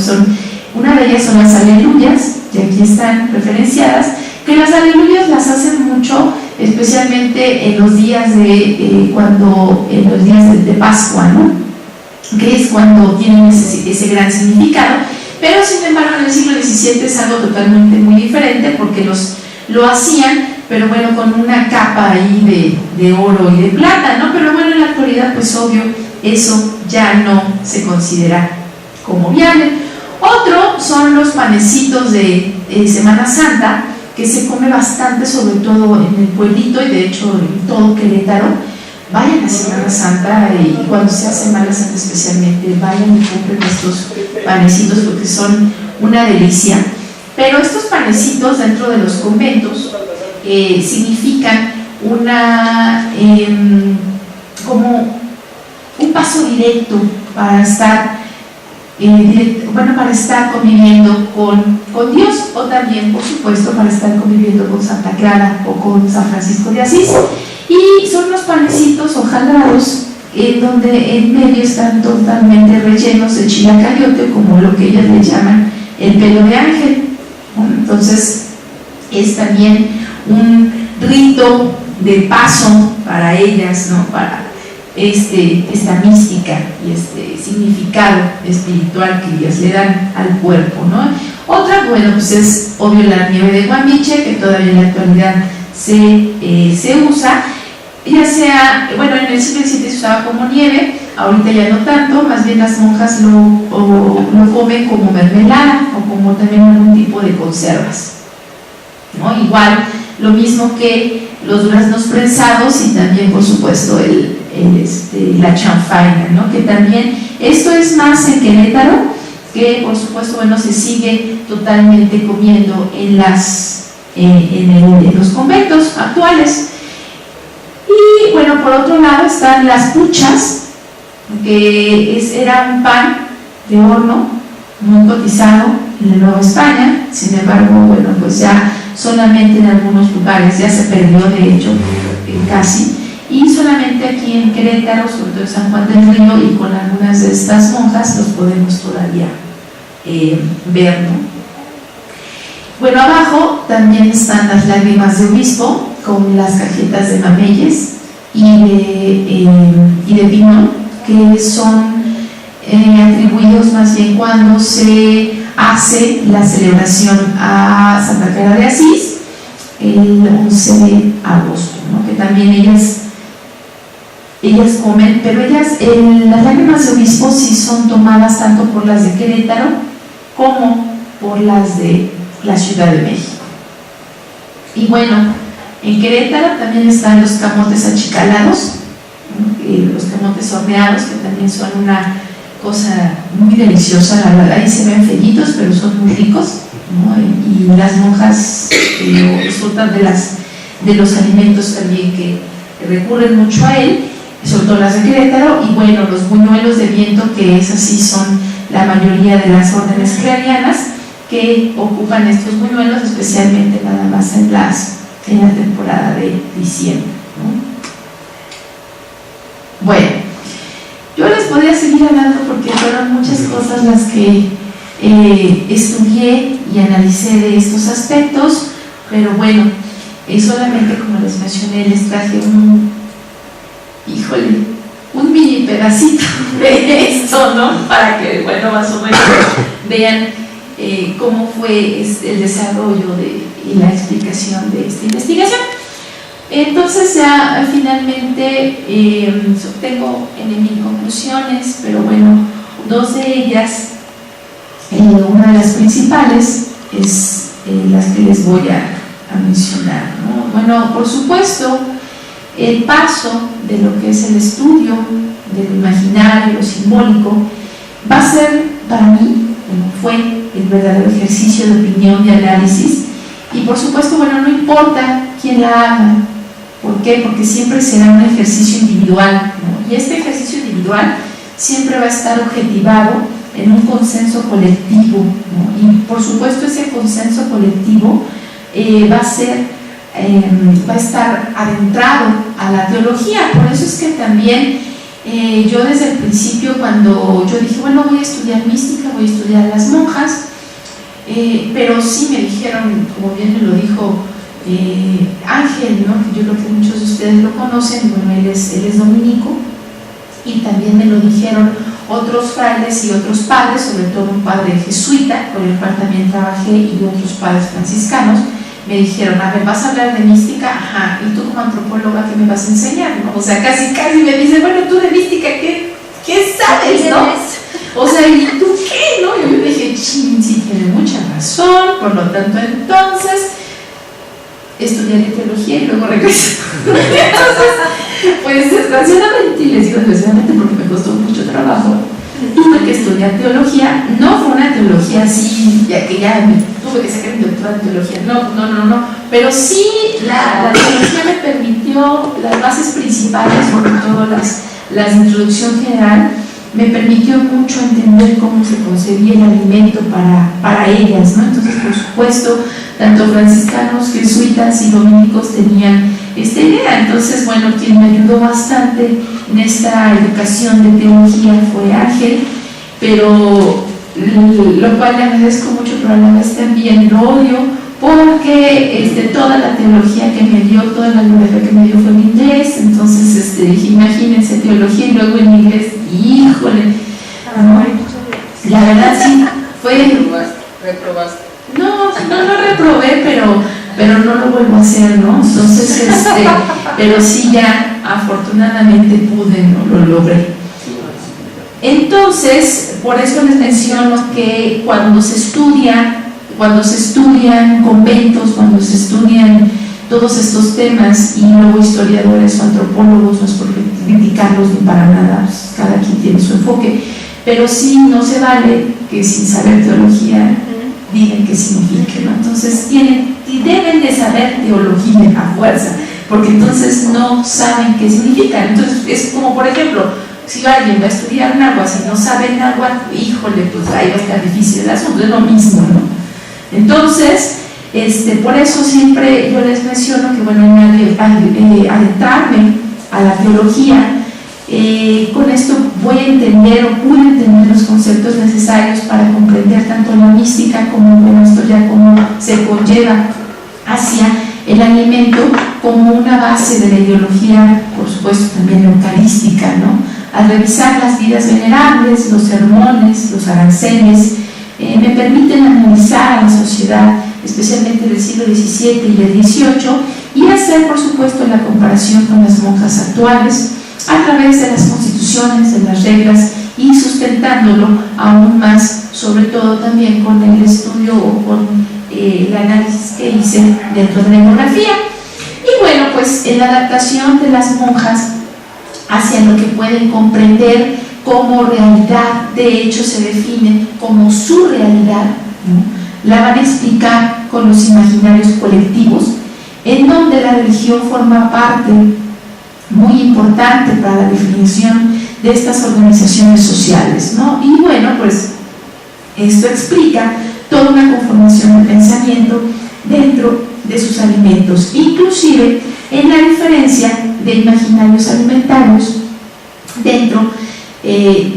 una de ellas son las aleluyas, y aquí están referenciadas, que las aleluyas las hacen mucho, especialmente en los días de Pascua, ¿no? Que es cuando tienen ese gran significado. Pero sin embargo en el siglo XVII es algo totalmente muy diferente, porque lo hacían, pero bueno, con una capa ahí de oro y de plata, ¿no? Pero bueno, en la actualidad, pues obvio, eso ya no se considera como viable. Otro son los panecitos de Semana Santa, que se come bastante, sobre todo en el pueblito y de hecho en todo Querétaro. Vayan a Semana Santa, y cuando sea Semana Santa especialmente, vayan y compren estos panecitos porque son una delicia. Pero estos panecitos dentro de los conventos significan como un paso directo para estar conviviendo con Dios, o también, por supuesto, para estar conviviendo con Santa Clara o con San Francisco de Asís. Y son los panecitos hojaldrados, donde en medio están totalmente rellenos de chilacayote, como lo que ellas le llaman el pelo de ángel. Entonces es también un rito de paso para ellas, ¿no? Para esta mística y este significado espiritual que ellas le dan al cuerpo, ¿no? Otra, bueno, pues es obvio la nieve de Guamiche, que todavía en la actualidad se usa, ya sea, bueno, en el siglo XVII se usaba como nieve, ahorita ya no tanto, más bien las monjas lo comen como mermelada o como también algún tipo de conservas, ¿no? Igual, lo mismo que los duraznos prensados, y también, por supuesto, la chanfaina, ¿no? Que también, esto es más en Querétaro, que por supuesto, bueno, se sigue totalmente comiendo en los conventos actuales. Y bueno, por otro lado están las puchas, que era un pan de horno muy cotizado en la Nueva España. Sin embargo, bueno, pues ya solamente en algunos lugares ya se perdió, de hecho, casi, y solamente aquí en Querétaro, sobre todo en San Juan del Río, y con algunas de estas monjas los podemos todavía ver, ¿no? Bueno, abajo también están las lágrimas de obispo, con las cajetas de mameyes y de pinol, que son atribuidos más bien cuando se hace la celebración a Santa Clara de Asís el 11 de agosto, ¿no? Que también ellas comen, pero las lágrimas de obispo sí son tomadas tanto por las de Querétaro como por las de la Ciudad de México. Y bueno, en Querétaro también están los camotes achicalados, ¿no? Los camotes horneados, que también son una cosa muy deliciosa, la verdad. Ahí se ven fellitos, pero son muy ricos, ¿no? Y las monjas disfrutan de los alimentos también, que recurren mucho a él, sobre todo las de Querétaro. Y bueno, los buñuelos de viento, que es así, son la mayoría de las órdenes clarianas que ocupan estos buñuelos, especialmente nada más en la temporada de diciembre, ¿no? Bueno, yo les podría seguir hablando porque fueron muchas cosas las que estudié y analicé de estos aspectos, pero bueno, solamente, como les mencioné, les traje un mini pedacito de esto, ¿no? Para que, bueno, más o menos vean cómo fue el desarrollo y la explicación de esta investigación. Entonces ya finalmente tengo en mis conclusiones, pero bueno, dos de ellas, una de las principales es las que les voy a mencionar, ¿no? Bueno, por supuesto, el paso de lo que es el estudio del imaginario, lo simbólico, va a ser para mí, como fue el verdadero ejercicio de opinión, de análisis, y por supuesto, bueno, no importa quién la haga. ¿Por qué? Porque siempre será un ejercicio individual, ¿no? Y este ejercicio individual siempre va a estar objetivado en un consenso colectivo, ¿no? Y por supuesto ese consenso colectivo va a estar adentrado a la teología. Por eso es que también yo desde el principio, cuando yo dije, bueno, voy a estudiar mística, voy a estudiar las monjas, pero sí me dijeron, como bien me lo dijo Ángel, ¿no? Yo creo que muchos de ustedes lo conocen, bueno, él es dominico, y también me lo dijeron otros frailes y otros padres, sobre todo un padre jesuita con el cual también trabajé, y otros padres franciscanos. Me dijeron, a ver, ¿vas a hablar de mística? Ajá, ¿y tú como antropóloga qué me vas a enseñar? ¿No? O sea, casi me dicen, bueno, tú de mística, ¿qué sabes, no? O sea, ¿y tú qué, no? Y yo dije, sí, tiene mucha razón, por lo tanto, entonces estudiaré teología y luego regreso. Entonces, pues desgraciadamente, y les digo desgraciadamente porque me costó mucho trabajo, tuve que estudiar teología. No fue una teología así, ya que ya tuve que sacar mi doctorado en teología, no, pero sí la teología me permitió las bases principales, sobre todo las de introducción general, me permitió mucho entender cómo se concebía el alimento para ellas, ¿no? Entonces, por supuesto, tanto franciscanos, jesuitas y dominicos tenían esta idea. Entonces, bueno, quien me ayudó bastante en esta educación de teología fue Ángel, pero lo cual le agradezco mucho, pero a la vez también lo odio, porque toda la teología que me dio, toda la bibliografía que me dio fue en inglés. Entonces dije, imagínense teología y luego en inglés, híjole, no, la verdad sí fue. ¿Reprobaste? No reprobé, pero no lo vuelvo a hacer, ¿no? Entonces, pero sí ya afortunadamente pude, ¿no? Lo logré. Entonces, por eso les menciono que cuando se estudian conventos, cuando se estudian todos estos temas, y luego historiadores o antropólogos, no es por criticarlos ni para nada, pues cada quien tiene su enfoque, pero sí no se vale que sin saber teología digan qué significa, ¿no? Entonces deben de saber teología a fuerza, porque entonces no saben qué significa. Entonces es como, por ejemplo, si alguien va a estudiar náhuatl, si no sabe náhuatl, híjole, pues ahí va a estar difícil el asunto, es lo mismo, ¿no? Entonces, por eso siempre yo les menciono que, bueno, adentrarme a la teología, con esto voy a entender o pude entender los conceptos necesarios para comprender tanto la mística como, bueno, esto ya como se conlleva hacia el alimento como una base de la ideología, por supuesto también eucarística, ¿no? Al revisar las vidas venerables, los sermones, los aranceles, me permiten analizar a la sociedad, especialmente del siglo XVII y del XVIII, y hacer, por supuesto, la comparación con las monjas actuales a través de las constituciones, de las reglas, y sustentándolo aún más, sobre todo también con el estudio o con el análisis que hice dentro de la etnografía. Y bueno, pues en la adaptación de las monjas hacia lo que pueden comprender como realidad, de hecho se define como su realidad, ¿no? La van a explicar con los imaginarios colectivos, en donde la religión forma parte muy importante para la definición de estas organizaciones sociales, ¿no? Y bueno, pues esto explica toda una conformación de pensamiento dentro de sus alimentos, inclusive en la diferencia de imaginarios alimentarios dentro de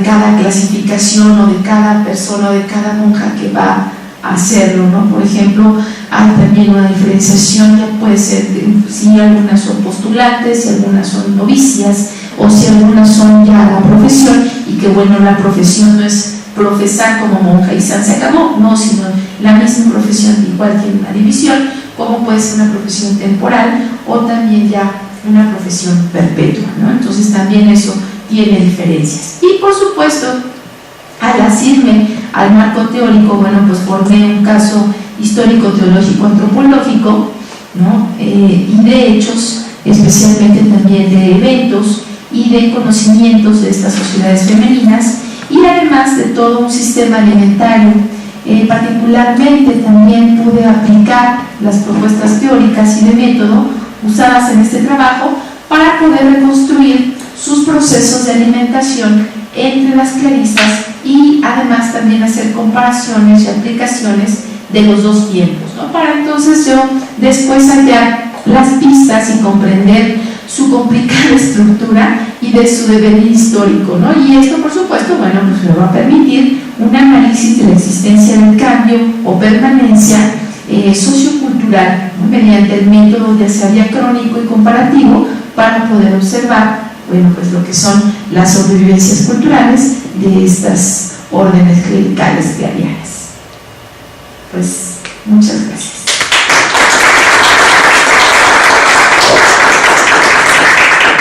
cada clasificación o de cada persona o de cada monja que va a hacerlo, ¿no? Por ejemplo, hay también una diferenciación, ya puede ser si algunas son postulantes, si algunas son novicias, o si algunas son ya la profesión, y que bueno, la profesión no es profesar como monja y san se acabó, no, sino la misma profesión, igual que una división, como puede ser una profesión temporal o también ya una profesión perpetua, ¿no? Entonces también eso tiene diferencias. Y por supuesto, al asirme al marco teórico, bueno, pues formé un caso histórico, teológico, antropológico, ¿no? Y de hechos, especialmente también de eventos y de conocimientos de estas sociedades femeninas, y además de todo un sistema alimentario. Particularmente también pude aplicar las propuestas teóricas y de método usadas en este trabajo para poder reconstruir sus procesos de alimentación entre las clarisas y además también hacer comparaciones y aplicaciones de los dos tiempos, ¿no? Para entonces yo después hallar las pistas y comprender su complicada estructura y de su devenir histórico, ¿no? Y esto, por supuesto, bueno, pues me va a permitir un análisis de la existencia del cambio o permanencia sociocultural, ¿no? Mediante el método ya sea diacrónico y comparativo para poder observar, bueno, pues lo que son las sobrevivencias culturales de estas órdenes clericales clarianas. Pues, muchas gracias.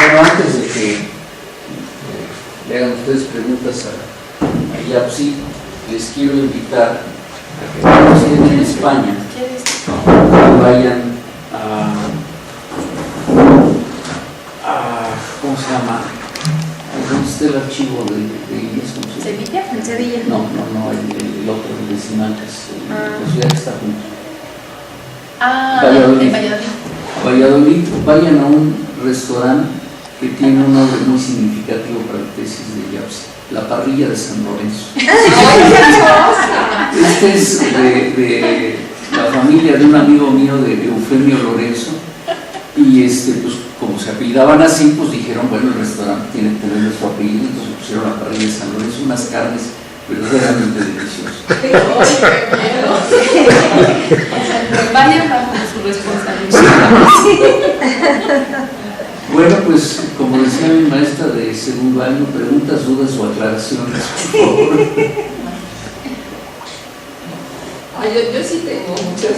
Bueno, antes de que le hagan ustedes preguntas a Yapsi, les quiero invitar a que cuando estén en España vayan a ¿cómo se llama? ¿Dónde está el archivo de Inés? ¿Sevilla? ¿En Sevilla? No, el otro, el de Simancas, la ciudad que está junto. En Valladolid. Valladolid, vayan a un restaurante que tiene un nombre muy significativo para la tesis de Yapsi, la parrilla de San Lorenzo. Este es de la familia de un amigo mío, de Eufemio Lorenzo, y pues como se apellidaban así, pues dijeron, bueno, el restaurante tiene que tener su apellido, entonces pusieron la parrilla de San Lorenzo, unas carnes verdaderamente deliciosas. Vayan bajo su responsabilidad. Bueno, pues como decía mi maestra de segundo año, preguntas, dudas o aclaraciones, por favor. Yo sí tengo muchas,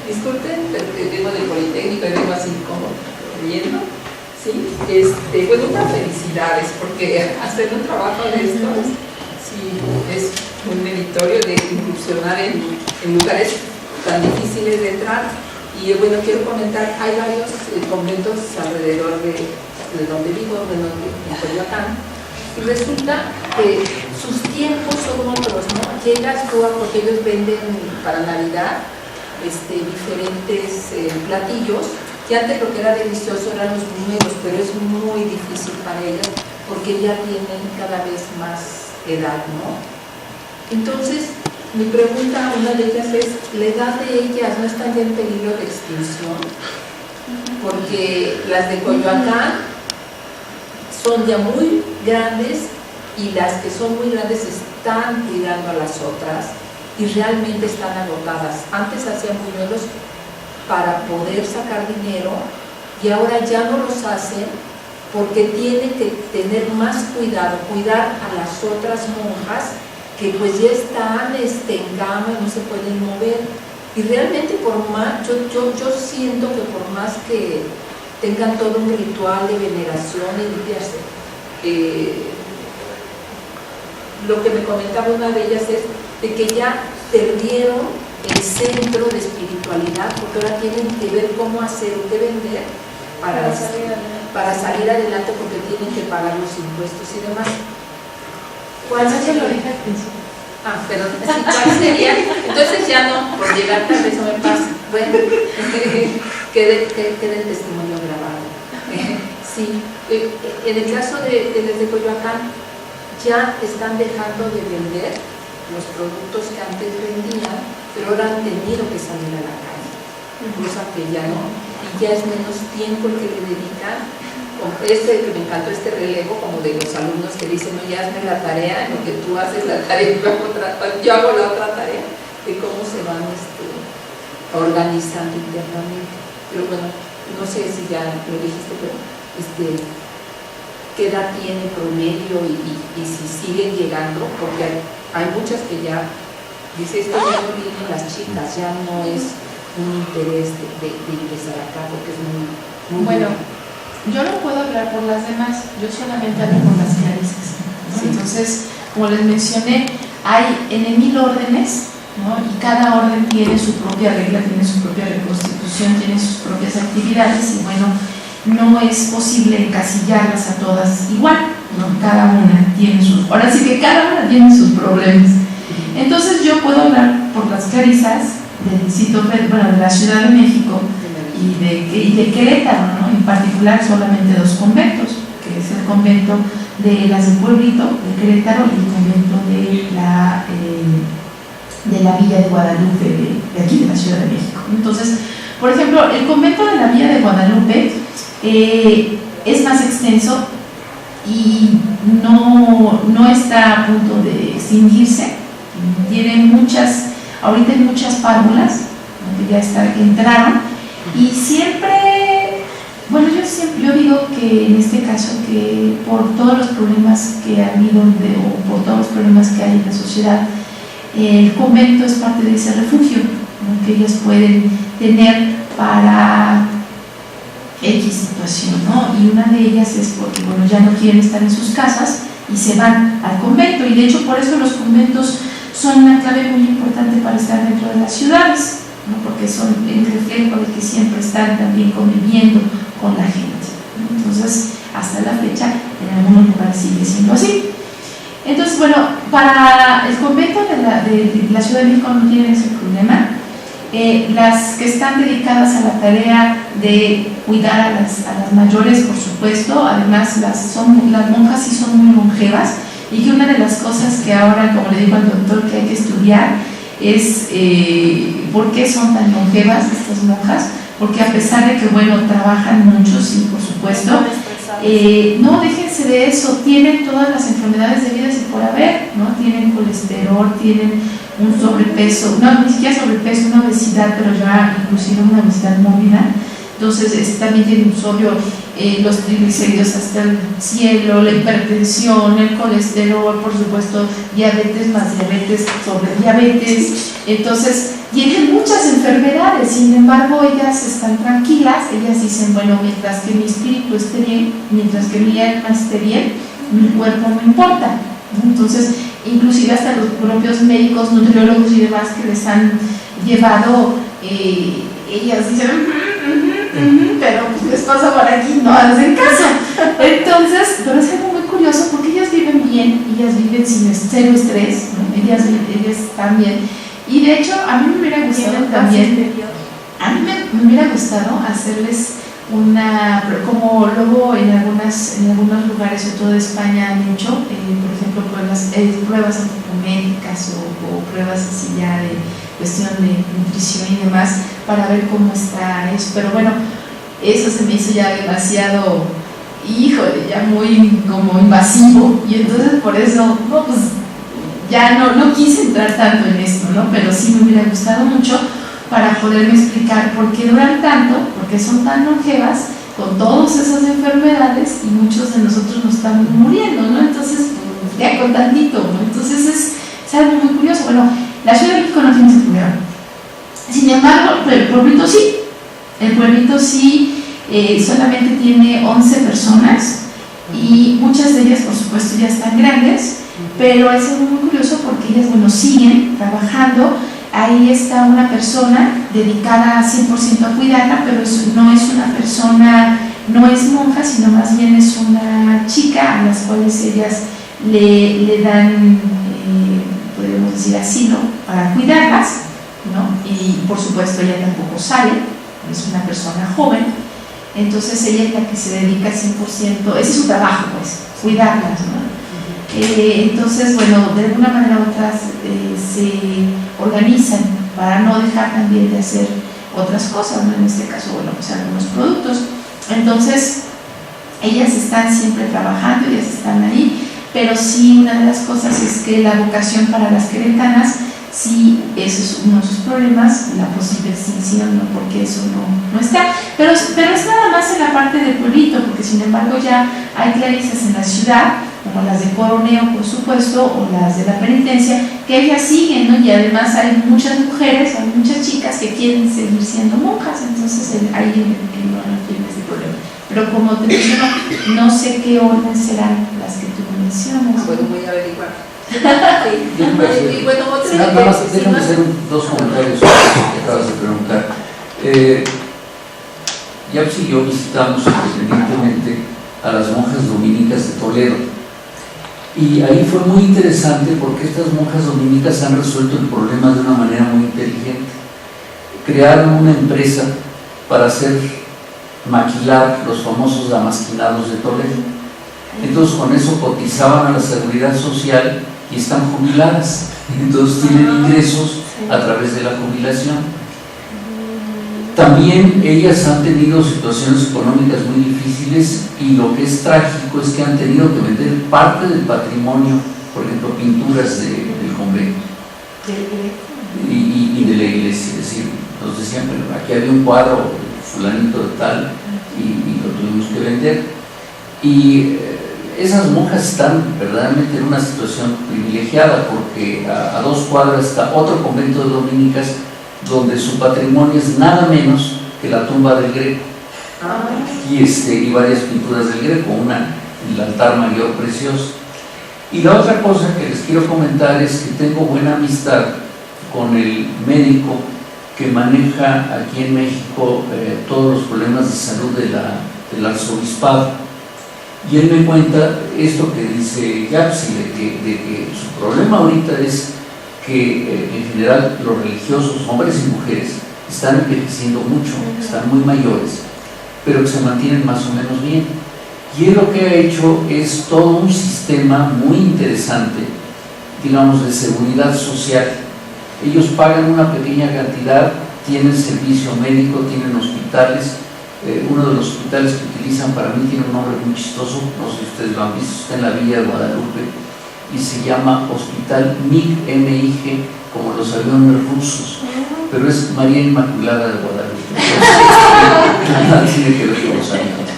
disculpen, vengo del Politécnico y vengo así como riendo, ¿sí? Bueno, unas felicidades, porque hacer un trabajo de estos, sí, es muy meritorio de incursionar en lugares tan difíciles de entrar. Y bueno, quiero comentar, hay varios conventos alrededor de donde vivo, en Coyoacán, y resulta que sus tiempos son otros, ¿no? Llegas tú porque ellos venden para Navidad diferentes platillos, que antes lo que era delicioso eran los números, pero es muy difícil para ellos porque ya tienen cada vez más edad, ¿no? Entonces, mi pregunta, una de ellas es, ¿la edad de ellas no está ya en peligro de extinción? Porque las de Coyoacán son ya muy grandes y las que son muy grandes están cuidando a las otras y realmente están agotadas. Antes hacían buñuelos para poder sacar dinero y ahora ya no los hacen porque tienen que tener más cuidado, cuidar a las otras monjas que pues ya están en cama y no se pueden mover. Y realmente por más, yo siento que por más que tengan todo un ritual de veneración y limpiarse, lo que me comentaba una de ellas es de que ya perdieron el centro de espiritualidad, porque ahora tienen que ver cómo hacer o qué vender para salir adelante, porque tienen que pagar los impuestos y demás. ¿Cuál sería? Perdón, ¿cuál sería? Entonces ya no, por llegar tarde eso me pasa. Bueno, quede el testimonio grabado. Sí, en el caso de desde Coyoacán, ya están dejando de vender los productos que antes vendían, pero ahora han tenido que salir a la calle, cosa que ya no, y ya es menos tiempo el que le dedican. Que me encantó este relevo como de los alumnos que dicen, no, ya hazme la tarea, en lo que tú haces la tarea, yo hago la otra tarea, de cómo se van organizando internamente. Pero bueno, no sé si ya lo dijiste, pero qué edad tiene promedio y si siguen llegando, porque hay muchas que ya, dice, esto ya no vienen las chicas, ya no es un interés de ingresar acá porque es muy bueno, yo no puedo hablar por las demás, yo solamente hablo por las clarisas, ¿no? Sí. Entonces, como les mencioné, hay en 1000 órdenes, ¿no? Y cada orden tiene su propia regla, tiene su propia reconstitución, tiene sus propias actividades y bueno, no es posible encasillarlas a todas igual, ¿no? Cada una tiene sus, ahora sí que cada una tiene sus problemas. Entonces yo puedo hablar por las clarisas del distrito, bueno, de la Ciudad de México y de Querétaro, ¿no? En particular solamente 2 conventos, que es el convento de las del Pueblito de Querétaro y el convento de la Villa de Guadalupe de aquí de la Ciudad de México. Entonces, por ejemplo, el convento de la Villa de Guadalupe es más extenso y no está a punto de extinguirse. Tiene ahorita hay muchas párvulas que ya entraron y siempre, bueno, yo digo que en este caso que por todos los problemas que ha habido o por todos los problemas que hay en la sociedad, el convento es parte de ese refugio, ¿no? Que ellas pueden tener para X situación, ¿no? Y una de ellas es porque, bueno, ya no quieren estar en sus casas y se van al convento, y de hecho por eso los conventos son una clave muy importante para estar dentro de las ciudades, ¿no? Porque son el reflejo de que siempre están también conviviendo con la gente, ¿no? Entonces, hasta la fecha, en algunos lugares sigue siendo así. Entonces, bueno, para el convento de la Ciudad de México no tienen ese problema. Las que están dedicadas a la tarea de cuidar a las mayores, por supuesto, además las monjas sí son muy longevas, y que una de las cosas que ahora, como le digo al doctor, que hay que estudiar es por qué son tan longevas estas monjas, porque a pesar de que, bueno, trabajan mucho, sí, por supuesto, no, déjense de eso, tienen todas las enfermedades debidas y por haber, ¿no? Tienen colesterol, tienen un sobrepeso, no, ni siquiera sobrepeso, una obesidad, pero ya inclusive una obesidad mórbida. Entonces también tienen un sodio, los triglicéridos hasta el cielo, la hipertensión, el colesterol, por supuesto, diabetes más diabetes sobre diabetes. Entonces tienen muchas enfermedades, sin embargo ellas están tranquilas, ellas dicen, bueno, mientras que mi espíritu esté bien, mientras que mi alma esté bien, mi cuerpo no importa, ¿no? Entonces, inclusive hasta los propios médicos, nutriólogos y demás que les han llevado, ellas dicen, pero pues les pasa por aquí, no hacen caso. Entonces, pero es algo muy curioso porque ellas viven bien, ellas viven sin cero estrés, ¿no? Ellas están bien. Y de hecho, a mí me hubiera gustado también, me hubiera gustado hacerles como luego en algunos lugares, sobre todo de España, han hecho, por ejemplo, pruebas antropométricas o pruebas así ya de cuestión de nutrición y demás, para ver cómo está eso. Pero bueno, eso se me hizo ya demasiado, híjole, ya muy como invasivo, y entonces por eso, no, pues ya no quise entrar tanto en esto, ¿no? Pero sí me hubiera gustado mucho para poderme explicar por qué duran tanto, por qué son tan longevas con todas esas enfermedades, y muchos de nosotros nos estamos muriendo, ¿no? Entonces, ya con tantito, ¿no? Entonces es algo muy curioso. Bueno, la Ciudad de México no tiene ese problema. Sin embargo, el pueblito sí. El pueblito sí solamente tiene 11 personas, y muchas de ellas, por supuesto, ya están grandes, pero es algo muy curioso porque ellas, bueno, siguen trabajando. Ahí está una persona dedicada 100% a cuidarla, pero no es una persona, no es monja, sino más bien es una chica a las cuales ellas le dan, podemos decir, asilo para cuidarlas, ¿no? Y por supuesto ella tampoco sale, es una persona joven, entonces ella es la que se dedica 100%, ese es su trabajo, pues, cuidarlas, ¿no? Entonces, bueno, de alguna manera u otra se organizan para no dejar también de hacer otras cosas, ¿no? En este caso, bueno, pues algunos productos. Entonces, ellas están siempre trabajando, ellas están ahí, pero sí, una de las cosas es que la vocación para las queretanas, sí, ese es uno de sus problemas, la posible extinción, ¿no? Porque eso no está. Pero es nada más en la parte del pueblito, porque sin embargo ya hay clarisas en la ciudad, como con las de coroneo, por supuesto, o las de la penitencia, que ellas siguen, ¿no? Y además hay muchas mujeres, hay muchas chicas que quieren seguir siendo monjas, entonces ahí no tiene ese problema. Pero como te menciono, no sé qué orden serán las que tú mencionas. Bueno, voy a averiguar. Sí. Y bueno, nada más, déjame hacer dos comentarios sobre lo que acabas de preguntar. Yaps y yo visitamos independientemente a las monjas dominicas de Toledo, y ahí fue muy interesante porque estas monjas dominicas han resuelto el problema de una manera muy inteligente. Crearon una empresa para maquilar los famosos damasquinados de Toledo. Entonces con eso cotizaban a la seguridad social y están jubiladas, entonces tienen ingresos a través de la jubilación. También ellas han tenido situaciones económicas muy difíciles, y lo que es trágico es que han tenido que vender parte del patrimonio, por ejemplo pinturas del convento y de la iglesia. Es decir, nos decían, bueno, aquí había un cuadro fulanito de tal y lo tuvimos que vender. Y esas monjas están verdaderamente en una situación privilegiada, porque a 2 cuadras está otro convento de dominicas donde su patrimonio es nada menos que la tumba del Greco y varias pinturas del Greco, el altar mayor precioso. Y la otra cosa que les quiero comentar es que tengo buena amistad con el médico que maneja aquí en México todos los problemas de salud del arzobispado, y él me cuenta esto que dice Yapsi, de que su problema ahorita es que en general los religiosos, hombres y mujeres, están envejeciendo mucho, están muy mayores, pero que se mantienen más o menos bien. Y él lo que ha hecho es todo un sistema muy interesante, digamos, de seguridad social. Ellos pagan una pequeña cantidad, tienen servicio médico, tienen hospitales. Uno de los hospitales que utilizan para mí tiene un nombre muy chistoso, no sé si ustedes lo han visto, está en la Villa de Guadalupe, y se llama Hospital MIG, como los aviones rusos, pero es María Inmaculada de Guadalupe. Nada tiene que ver con los aviones.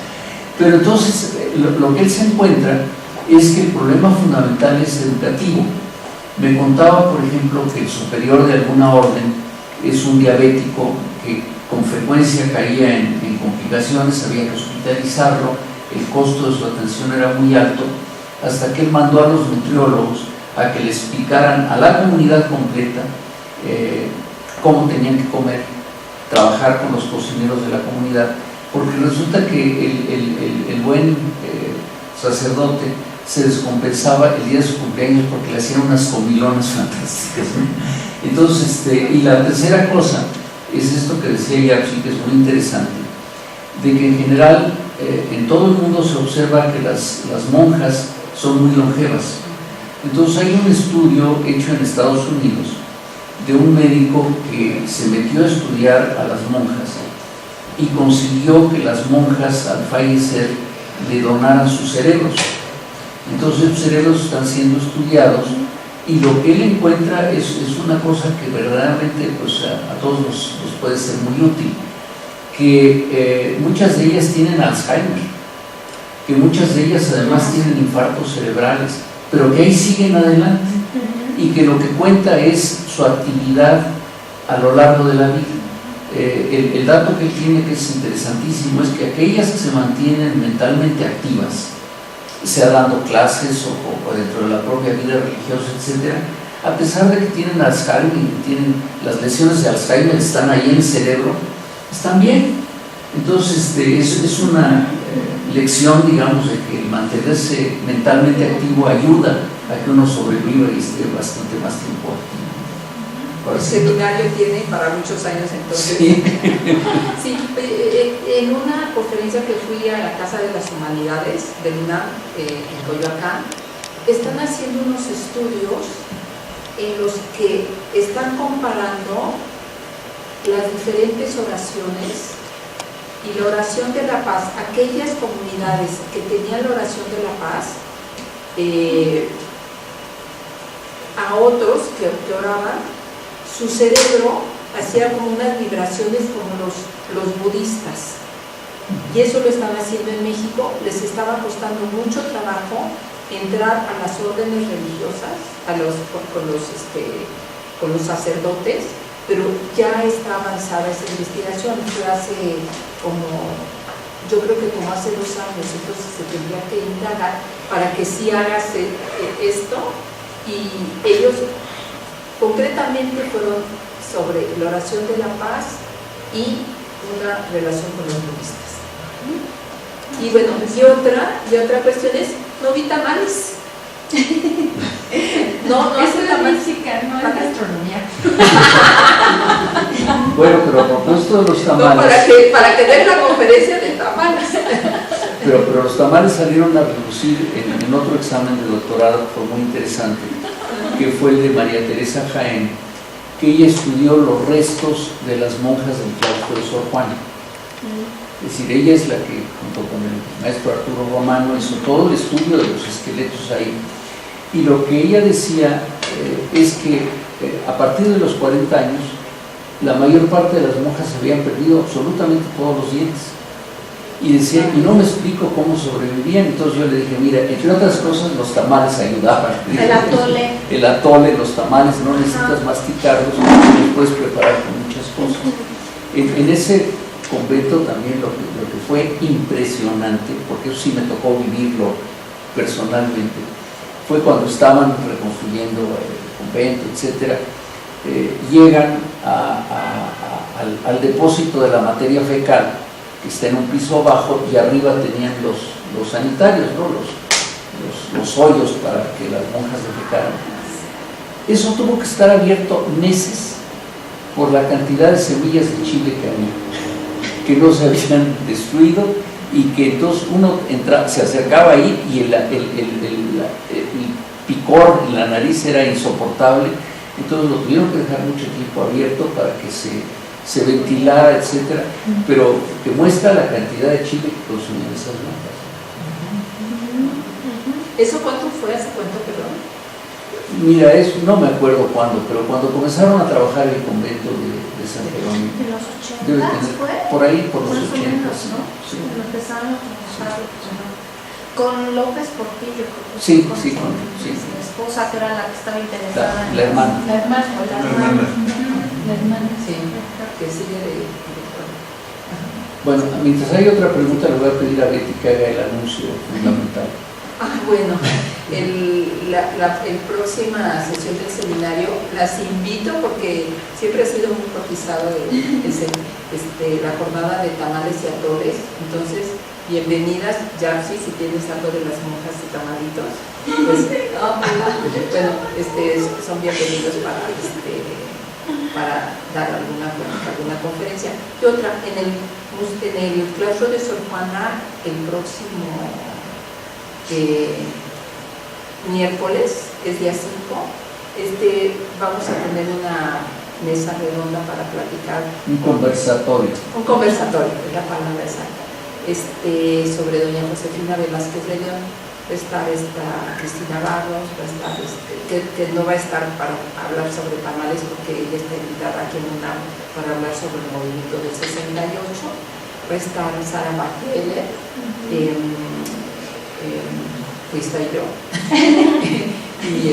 Pero entonces, lo que él se encuentra es que el problema fundamental es educativo. Me contaba, por ejemplo, que el superior de alguna orden es un diabético que con frecuencia caía en complicaciones, había que hospitalizarlo, el costo de su atención era muy alto, hasta que él mandó a los nutriólogos a que le explicaran a la comunidad completa cómo tenían que comer, trabajar con los cocineros de la comunidad, porque resulta que el buen sacerdote se descompensaba el día de su cumpleaños porque le hacían unas comilonas fantásticas, ¿no? Entonces, y la tercera cosa es esto que decía Yapsi, que es muy interesante, de que en general en todo el mundo se observa que las monjas son muy longevas. Entonces hay un estudio hecho en Estados Unidos de un médico que se metió a estudiar a las monjas y consiguió que las monjas al fallecer le donaran sus cerebros. Entonces los cerebros están siendo estudiados, y lo que él encuentra es una cosa que verdaderamente pues, a todos nos puede ser muy útil, que muchas de ellas tienen Alzheimer, que muchas de ellas además tienen infartos cerebrales, pero que ahí siguen adelante, y que lo que cuenta es su actividad a lo largo de la vida. El dato que él tiene, que es interesantísimo, es que aquellas que se mantienen mentalmente activas, sea dando clases o dentro de la propia vida religiosa, etc., a pesar de que tienen Alzheimer y tienen las lesiones de Alzheimer, están ahí en el cerebro, están bien. Entonces es una lección, digamos, de que mantenerse mentalmente activo ayuda a que uno sobreviva y esté bastante más tiempo activo. El seminario tiene para muchos años, entonces. Sí. Sí, en una conferencia que fui a la Casa de las Humanidades de UNAM, en Coyoacán, están haciendo unos estudios en los que están comparando las diferentes oraciones y la oración de la paz. Aquellas comunidades que tenían la oración de la paz, a otros que oraban, su cerebro hacía como unas vibraciones como los budistas, y eso lo están haciendo en México. Les estaba costando mucho trabajo entrar a las órdenes religiosas, con los sacerdotes, pero ya está avanzada esa investigación. Fue hace yo creo que como hace 2 años, entonces se tendría que indagar para que sí hagas esto, y ellos concretamente fueron sobre la oración de la paz y una relación con los budistas. Y bueno, y otra cuestión es, no vi tamales. No Eso hace es tamales. física, no es gastronomía. Bueno, pero a propósito de los No, tamales, para que den la conferencia de tamales. pero los tamales salieron a relucir en otro examen de doctorado que fue muy interesante, que fue el de María Teresa Jaén, que ella estudió los restos de las monjas del claustro de Sor Juana. Es decir, ella es la que, junto con el maestro Arturo Romano, hizo todo el estudio de los esqueletos ahí. Y lo que ella decía es que a partir de los 40 años, la mayor parte de las monjas habían perdido absolutamente todos los dientes. Y decía, y no me explico cómo sobrevivían. Entonces yo le dije, mira, entre otras cosas, los tamales ayudaban. El atole. El atole, los tamales, no necesitas masticarlos, los puedes preparar con muchas cosas. En ese convento también lo que fue impresionante, porque eso sí me tocó vivirlo personalmente, fue cuando estaban reconstruyendo el convento, etcétera, llegan al depósito de la materia fecal, que está en un piso abajo, y arriba tenían los sanitarios, ¿no? los hoyos para que las monjas defecaran. Eso tuvo que estar abierto meses por la cantidad de semillas de chile que había, que no se habían destruido, y que entonces uno se acercaba ahí y el picor en la nariz era insoportable. Entonces lo tuvieron que dejar mucho tiempo abierto para que se ventilara, etcétera, pero que muestra la cantidad de chile que consumían esas monjas. ¿Eso cuánto fue? ¿Hace cuánto, perdón? Mira, no me acuerdo cuándo, pero cuando comenzaron a trabajar el convento de San Jerónimo, ¿De los debe 80 tener fue? por ahí, por los Más o 80. menos, ¿no? Sí. Lo empezaron a trabajar con López Portillo. Sí, con sí, su sí. esposa, que era la que estaba interesada en La hermana. La hermana. La hermana. Sí, que sigue de... Bueno, mientras hay otra pregunta, le voy a pedir a Betty que haga el anuncio fundamental. Bueno, el próxima sesión del seminario las invito, porque siempre ha sido muy cotizado la jornada de tamales y atoles. Entonces, bienvenidas, Yapsi, si tienes algo de las monjas y tamalitos, pues, bueno, son bienvenidos para dar alguna conferencia. Y otra, en el claustro de Sor Juana, el próximo miércoles, que es día 5, vamos a tener una mesa redonda para platicar. Un conversatorio. Un conversatorio, es la palabra exacta. Sobre doña Josefina Velázquez de León. Va a estar Cristina Barros, va a estar, que no va a estar para hablar sobre tamales, porque ella está invitada aquí en UNAM para hablar sobre el movimiento del 68. Va a estar Sara Bartele, fuiste yo, y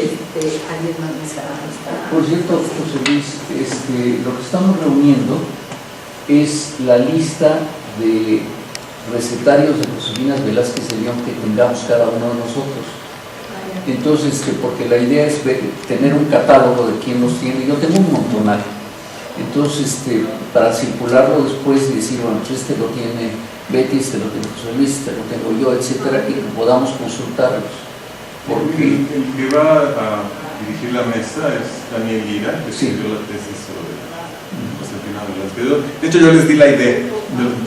alguien más está. Por cierto, José Luis, lo que estamos reuniendo es la lista de recetarios de Josefinas Velázquez de León que tengamos cada uno de nosotros. Entonces, porque la idea es tener un catálogo de quién los tiene. Yo tengo un montonal. Entonces, para circularlo después y decir, bueno, pues lo tiene Betty, lo tiene José Luis, lo tengo yo, etcétera, y que podamos consultarlos. Porque el que va a dirigir la mesa es Daniel Lira, que sí, escribió la tesis sobre Josefina Velázquez. De hecho, yo les di la idea,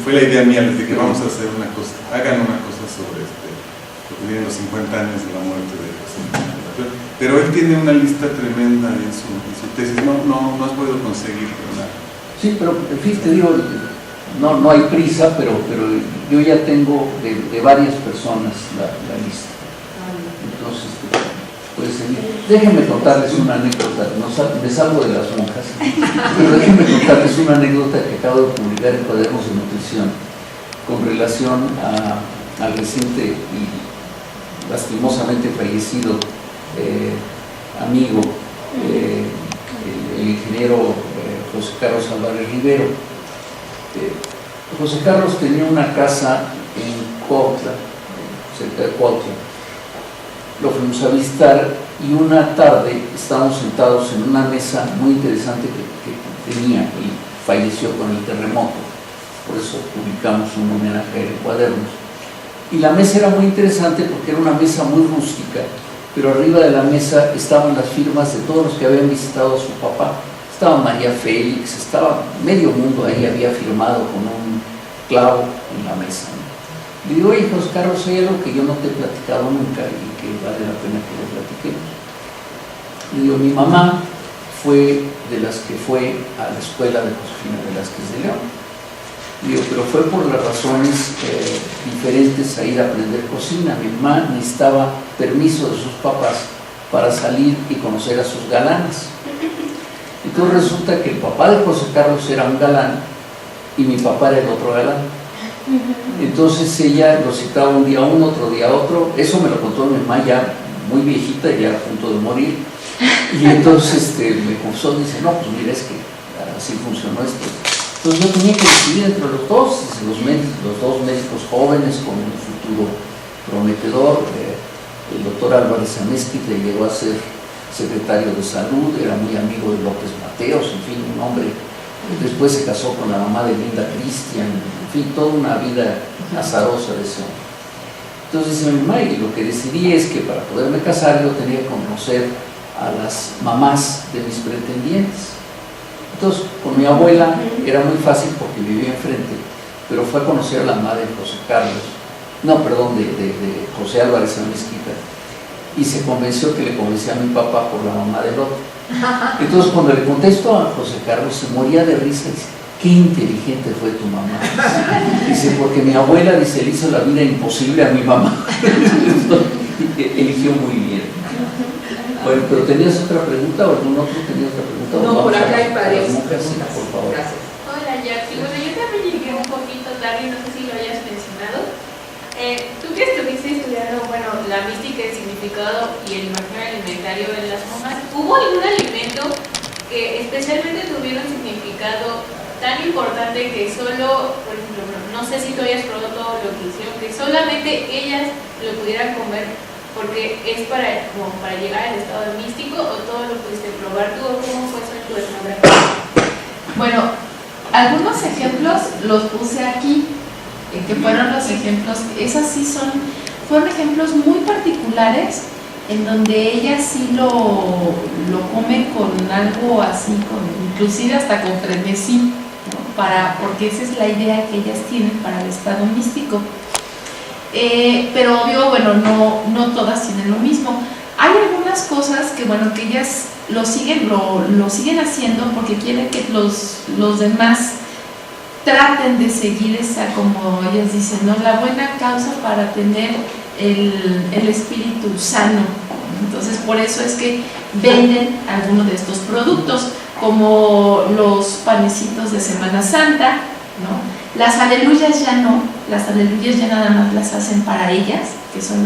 fue la idea mía, les dije, vamos a hacer una cosa, hagan una cosa sobre lo que vienen los 50 años de la muerte de Josefina Velázquez. Pero él tiene una lista tremenda en su tesis, no has podido conseguir nada. Sí, pero en fin, te digo, no hay prisa, pero yo ya tengo de varias personas la lista. Entonces, puede seguir. Déjenme contarles una anécdota, me salgo de las monjas, pero déjenme contarles una anécdota que acabo de publicar en Cuadernos de Nutrición con relación al reciente y lastimosamente fallecido amigo, el ingeniero José Carlos Álvarez Rivero. José Carlos tenía una casa en Cuautla, cerca de Cuautla. Lo fuimos a visitar y una tarde estábamos sentados en una mesa muy interesante que tenía y falleció con el terremoto. Por eso publicamos un homenaje en Cuadernos. Y la mesa era muy interesante porque era una mesa muy rústica, pero arriba de la mesa estaban las firmas de todos los que habían visitado a su papá. Estaba María Félix, estaba medio mundo ahí, había firmado con un clavo en la mesa, ¿no? Le digo, oye, José Carlos, hay algo que yo no te he platicado nunca y que vale la pena que lo platiquemos. Le digo, mi mamá fue de las que fue a la escuela de Josefina Velázquez de León. Le digo, pero fue por las razones diferentes a ir a aprender cocina. Mi mamá necesitaba permiso de sus papás para salir y conocer a sus galanes. Entonces resulta que el papá de José Carlos era un galán y mi papá era el otro galán. Entonces ella lo citaba un día a uno, otro día a otro. Eso me lo contó mi mamá ya muy viejita, ya a punto de morir. Y entonces me confesó, dice, no, pues mira, es que así funcionó esto. Entonces yo tenía que decidir entre los dos, los dos médicos jóvenes con un futuro prometedor. El doctor Álvarez Amezquita llegó a ser secretario de salud, era muy amigo de López Mateos, en fin, un hombre. Después se casó con la mamá de Linda Cristian, en fin, toda una vida azarosa de ese hombre. Entonces dice mi mamá, y lo que decidí es que para poderme casar yo tenía que conocer a las mamás de mis pretendientes. Entonces, con mi abuela era muy fácil porque vivía enfrente, pero fue a conocer a la madre de José Carlos, de José Álvarez Amezquita, y se convenció que le convencía a mi papá por la mamá del otro. Entonces, cuando le contesto a José Carlos, se moría de risa y dice, qué inteligente fue tu mamá. Dice, porque mi abuela, dice, le hizo la vida imposible a mi mamá. Eligió muy bien. Bueno, pero ¿tenías otra pregunta o algún otro tenía otra pregunta? No, por acá hay varias. Sí, por favor. Gracias. Hola, Jackie. Bueno, yo también llegué un poquito tarde, no sé si lo hayas mencionado. Tú que estuviste estudiando, bueno, la mística, el significado y el imaginario alimentario de las monjas, ¿hubo algún alimento que especialmente tuviera un significado tan importante que solo, por ejemplo, no sé si tú hayas probado todo lo que hicieron, que solamente ellas lo pudieran comer porque es como para llegar al estado místico, o todo lo pudiste probar tú, o cómo fue eso en tu etnografía? Bueno, algunos ejemplos los puse aquí, que fueron los ejemplos, esas sí fueron ejemplos muy particulares, en donde ella sí lo come con algo así, inclusive hasta con frenesí, ¿no? Porque esa es la idea que ellas tienen para el estado místico. Pero obvio, bueno, no todas tienen lo mismo. Hay algunas cosas que, bueno, que ellas lo siguen haciendo porque quieren que los demás traten de seguir esa, como ellas dicen, ¿no?, la buena causa para tener el espíritu sano. Entonces, por eso es que venden algunos de estos productos, como los panecitos de Semana Santa, ¿no? Las aleluyas ya no, las aleluyas ya nada más las hacen para ellas, que son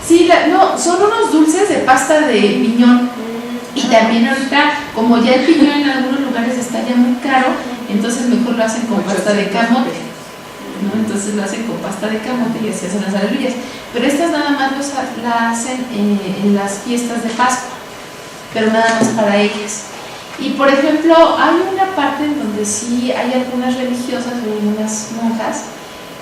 sí, son unos dulces de pasta de piñón. Y también ahorita, como ya el piñón en algunos lugares está ya muy caro, entonces mejor lo hacen con pasta de camote, ¿no? Entonces lo hacen con pasta de camote y así hacen las aleluyas. Pero estas nada más la hacen en las fiestas de Pascua, pero nada más para ellas. Y por ejemplo, hay una parte en donde sí hay algunas religiosas o algunas monjas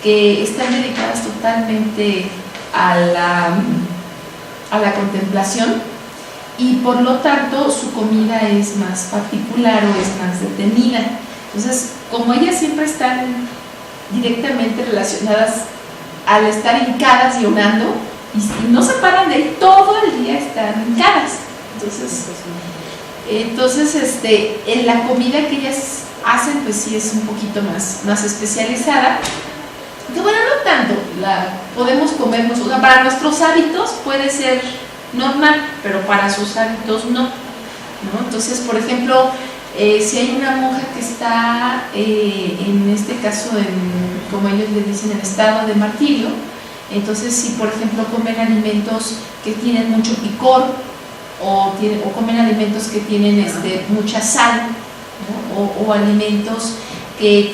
que están dedicadas totalmente a la contemplación, y por lo tanto su comida es más particular o es más detenida. Entonces, como ellas siempre están directamente relacionadas al estar hincadas y orando, y no se paran de ahí, todo el día están hincadas. Entonces en la comida que ellas hacen, pues sí es un poquito más especializada. Que bueno, no tanto, podemos comernos, o sea, para nuestros hábitos puede ser normal, pero para sus hábitos no. Entonces, por ejemplo, Si hay una monja que está, en este caso, como ellos le dicen, en estado de martirio, entonces si por ejemplo comen alimentos que tienen mucho picor o comen alimentos que tienen mucha sal, ¿no? o alimentos que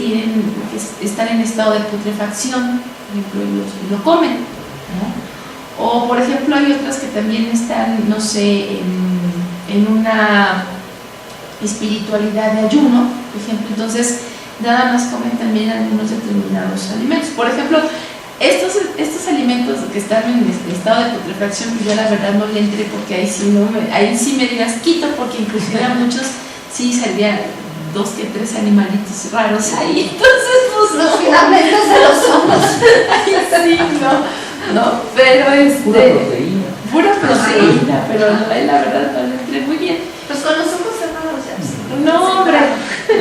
están en estado de putrefacción, por ejemplo, y lo comen, ¿no? O por ejemplo hay otras que también están, no sé, en una espiritualidad de ayuno, por ejemplo, entonces nada más comen también algunos determinados alimentos. Por ejemplo, estos alimentos que están en estado de putrefacción, pues yo la verdad no le entré, porque ahí sí me digas quito, porque inclusive a muchos sí salían 2 que 3 animalitos raros ahí, entonces pues los filamentos de los ojos. Ay, sí, no, pero pura proteína, pero la verdad no le entré muy bien. Pues con los ojos cerrados ya. No, hombre,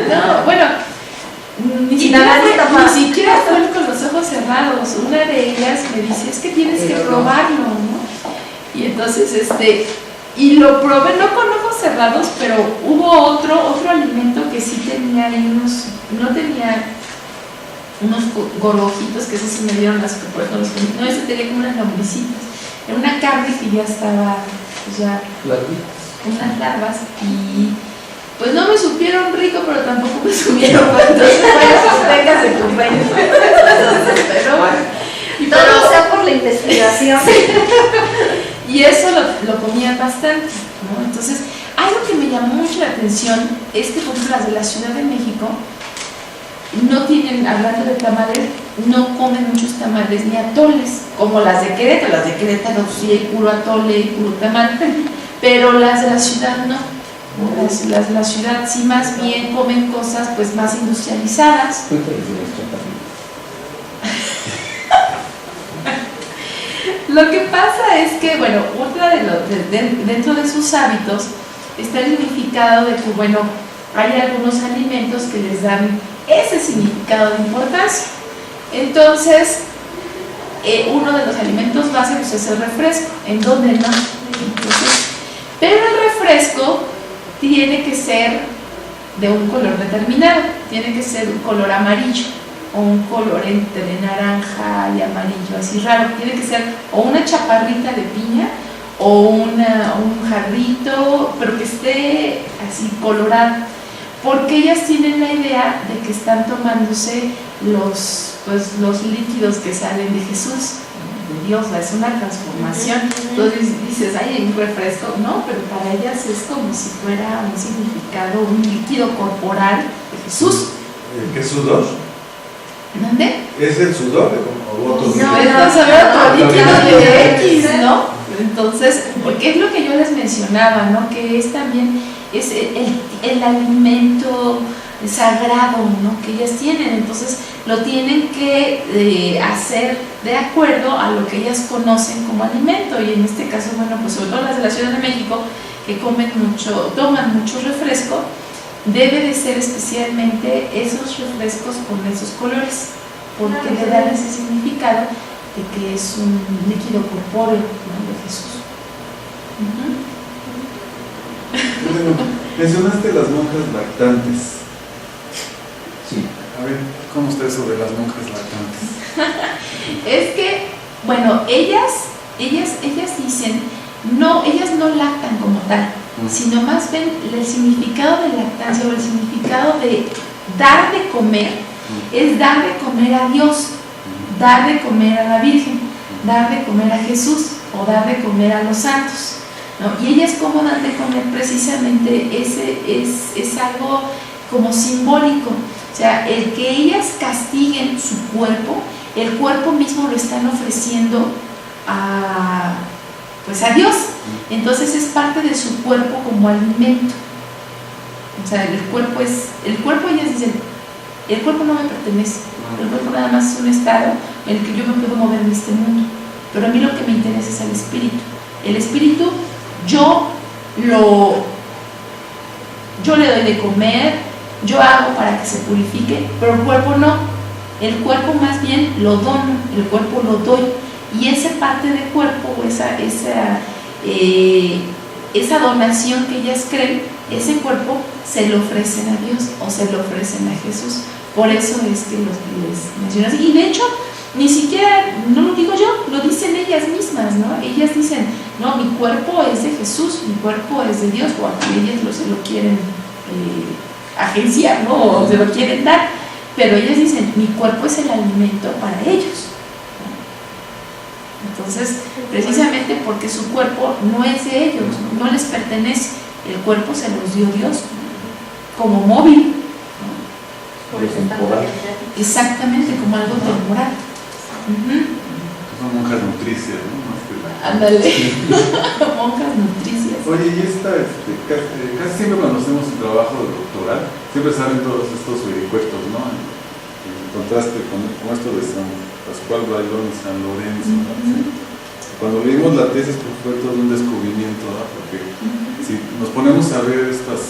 no, bueno, ni siquiera fue con los ojos cerrados. Una de ellas me dice, es que tienes que probarlo, ¿no? Y entonces, y lo probé, no con ojos cerrados, pero hubo otro alimento que sí tenía no tenía unos gorgojitos, que esos sí me dieron las que por ejemplo, no, ese tenía como unas lombricitas, era una carne que ya estaba, pues ya, unas larvas, y pues no me supieron rico, pero tampoco me supieron, entonces vengas de cumpleaños. Pero bueno, todo sea por la investigación. Y eso lo comía bastante, ¿no? Entonces, algo que me llamó mucho la atención es que, por ejemplo, las de la Ciudad de México no tienen, hablando de tamales, no comen muchos tamales ni atoles, como las de Querétaro. Las de Querétaro sí hay puro atole y puro tamal, pero las de la ciudad no. Las de la ciudad sí más bien comen cosas pues más industrializadas. Lo que pasa es que, bueno, dentro de sus hábitos está el significado de que, bueno, hay algunos alimentos que les dan ese significado de importancia. Entonces, uno de los alimentos base pues, es el refresco, en donde no. Entonces, pero el refresco tiene que ser de un color determinado, tiene que ser un color amarillo o un color entre naranja y amarillo, así raro, tiene que ser o una chaparrita de piña o un jarrito, pero que esté así colorado, porque ellas tienen la idea de que están tomándose los líquidos que salen de Jesús, de Dios, es una transformación. Entonces dices, ay, un refresco, no, pero para ellas es como si fuera un significado, un líquido corporal de Jesús. ¿Qué sudor? ¿Dónde? ¿Es el sudor o otro? No, es otro líquido de X, ¿no? Entonces, porque es lo que yo les mencionaba, ¿no? Que es también el alimento sagrado, ¿no? Que ellas tienen, entonces lo tienen que hacer de acuerdo a lo que ellas conocen como alimento, y en este caso, bueno, pues sobre todo las de la Ciudad de México, que toman mucho refresco, debe de ser especialmente esos refrescos con esos colores, porque le dan ese significado de que es un líquido corpóreo, ¿no? De Jesús. Bueno, mencionaste las monjas lactantes. Sí. A ver, ¿cómo está eso de las monjas lactantes? Es que, bueno, ellas dicen, no, ellas no lactan como tal, sino más bien el significado de lactancia o el significado de dar de comer es dar de comer a Dios, dar de comer a la Virgen, dar de comer a Jesús o dar de comer a los santos, ¿no? Y ellas como dan de comer precisamente es algo como simbólico, o sea, el que ellas castiguen su cuerpo, el cuerpo mismo lo están ofreciendo a Dios, entonces es parte de su cuerpo como alimento. O sea, el cuerpo ellas dicen, el cuerpo no me pertenece, el cuerpo nada más es un estado en el que yo me puedo mover en este mundo, pero a mí lo que me interesa es el espíritu. El espíritu yo le doy de comer, yo hago para que se purifique, pero el cuerpo no. El cuerpo más bien lo dono, el cuerpo lo doy, y esa parte del cuerpo, esa donación que ellas creen, ese cuerpo se lo ofrecen a Dios o se lo ofrecen a Jesús. Por eso es que les menciono así. Y de hecho, ni siquiera, no lo digo yo, lo dicen ellas mismas, ¿no? Ellas dicen, no, mi cuerpo es de Jesús, mi cuerpo es de Dios, o aquí ellas se lo quieren agenciar, ¿no? O se lo quieren dar, pero ellas dicen, mi cuerpo es el alimento para ellos. Entonces, precisamente porque su cuerpo no es de ellos, no les pertenece, el cuerpo se los dio Dios como móvil, ¿no? Temporal. Exactamente, como algo temporal. Son monjas nutricias, ¿no? Más que la- Ándale, monjas nutricias. Oye, y casi siempre cuando hacemos el trabajo doctoral, siempre salen todos estos vericuetos, ¿no? En contraste con esto de San Pascual Bailón y San Lorenzo, ¿no? Cuando leímos la tesis, pues fue todo un descubrimiento, ¿no? Porque si nos ponemos a ver estas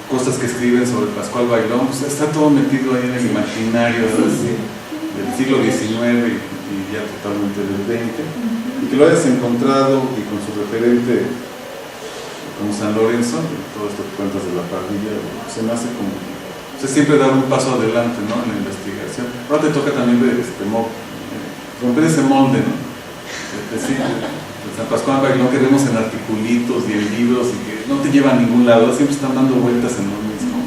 cosas que escriben sobre Pascual Bailón, pues está todo metido ahí en el imaginario, ¿verdad? Del siglo XIX y ya totalmente del XX, y que lo hayas encontrado y con su referente como San Lorenzo, todo esto que cuentas de la parrilla, se me hace como, siempre dar un paso adelante, ¿no? En la investigación. Ahora te toca también romper ese molde, ¿no? Decir, San Pascual Bailón que vemos en articulitos y en libros y que no te lleva a ningún lado, siempre están dando vueltas en lo mismo.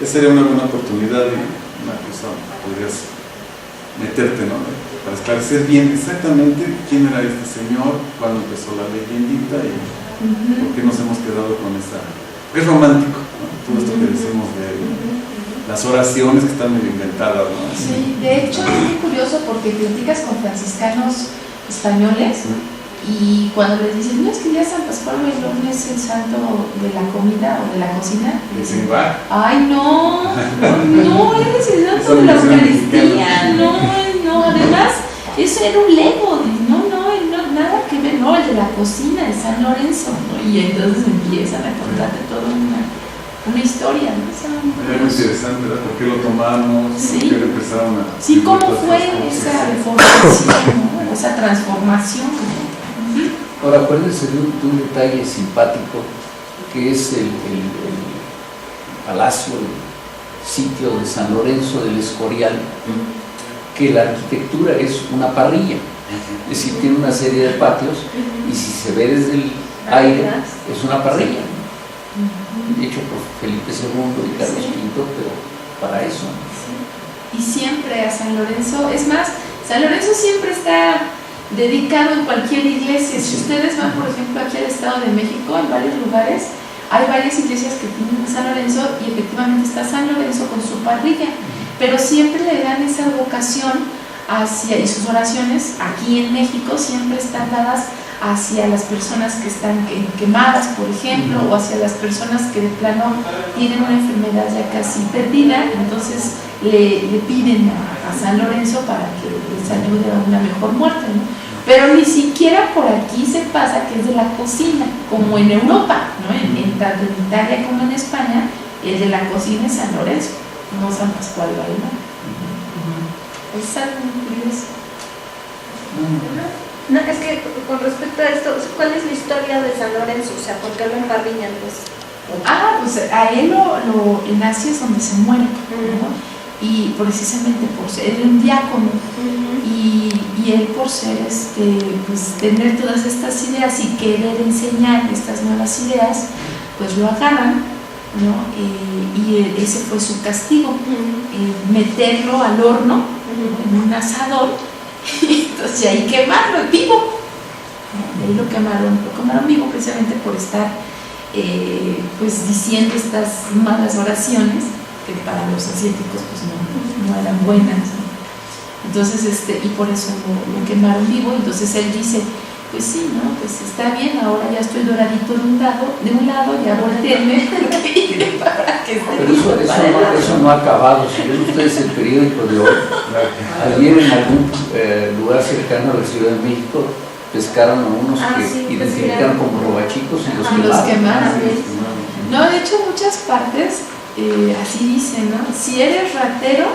Esa sería una buena oportunidad y una cosa, podrías meterte, ¿no? Para esclarecer bien exactamente quién era este señor, cuándo empezó la leyendita y por qué nos hemos quedado con esa... Es romántico, ¿no? Todo esto que decimos de las oraciones que están medio inventadas, ¿no? Sí, de hecho es muy curioso porque platicas con franciscanos españoles y cuando les dices, no, es que ya San Pascual Bailón es el santo de la comida o de la cocina, dicen, ay no, eres el santo de la Eucaristía, no, además eso era un lego, no, nada que ver, no, el de la cocina, de San Lorenzo, ¿no? Y entonces empiezan a contarte toda una historia, ¿no? Es muy interesante, ¿verdad? ¿Por qué lo tomamos? Sí. ¿Por qué empezaron a...? Sí, ¿cómo fue esa reformación, ¿no? Esa transformación? Ahora, acuérdense de un detalle simpático, que es el palacio, el sitio de San Lorenzo del Escorial, que la arquitectura es una parrilla, es decir, tiene una serie de patios, y si se ve desde el aire, es una parrilla, hecho por Felipe II y Carlos V, pero para eso. Y siempre a San Lorenzo, es más, San Lorenzo siempre está dedicado en cualquier iglesia. Si ustedes van, por ejemplo, aquí al Estado de México, en varios lugares, hay varias iglesias que tienen San Lorenzo y efectivamente está San Lorenzo con su parrilla, pero siempre le dan esa vocación hacia, y sus oraciones aquí en México siempre están dadas hacia las personas que están quemadas, por ejemplo, o hacia las personas que de plano tienen una enfermedad ya casi perdida, entonces le piden a San Lorenzo para que les ayude a una mejor muerte, ¿no? Pero ni siquiera por aquí se pasa que es de la cocina, como en Europa, ¿no? Tanto en Italia como en España, el de la cocina es San Lorenzo, no San Pascual Bailón. Es algo muy curioso. No, es que con respecto a esto, ¿cuál es la historia de San Lorenzo? O sea, ¿por qué lo emparrillan? Pues a él en Asia es donde se muere, ¿no? Y precisamente por ser un diácono, y él por ser pues tener todas estas ideas y querer enseñar estas nuevas ideas, pues lo agarran, ¿no? Y ese fue su castigo, meterlo al horno en un asador, y entonces ahí quemarlo vivo, ¿no? Ahí lo quemaron vivo precisamente por estar pues diciendo estas malas oraciones que para los asiáticos pues no eran buenas, ¿no? Entonces y por eso lo quemaron vivo. Entonces él dice, pues sí, ¿no? Pues está bien, ahora ya estoy doradito de un lado, ya volteenme para que esté. Pero eso no ha acabado. Si ven ustedes el periódico de hoy, ayer en algún lugar cercano a la Ciudad de México pescaron a unos que identificaron como robachicos y los quemaron. No, de hecho muchas partes así dicen, ¿no? Si eres ratero,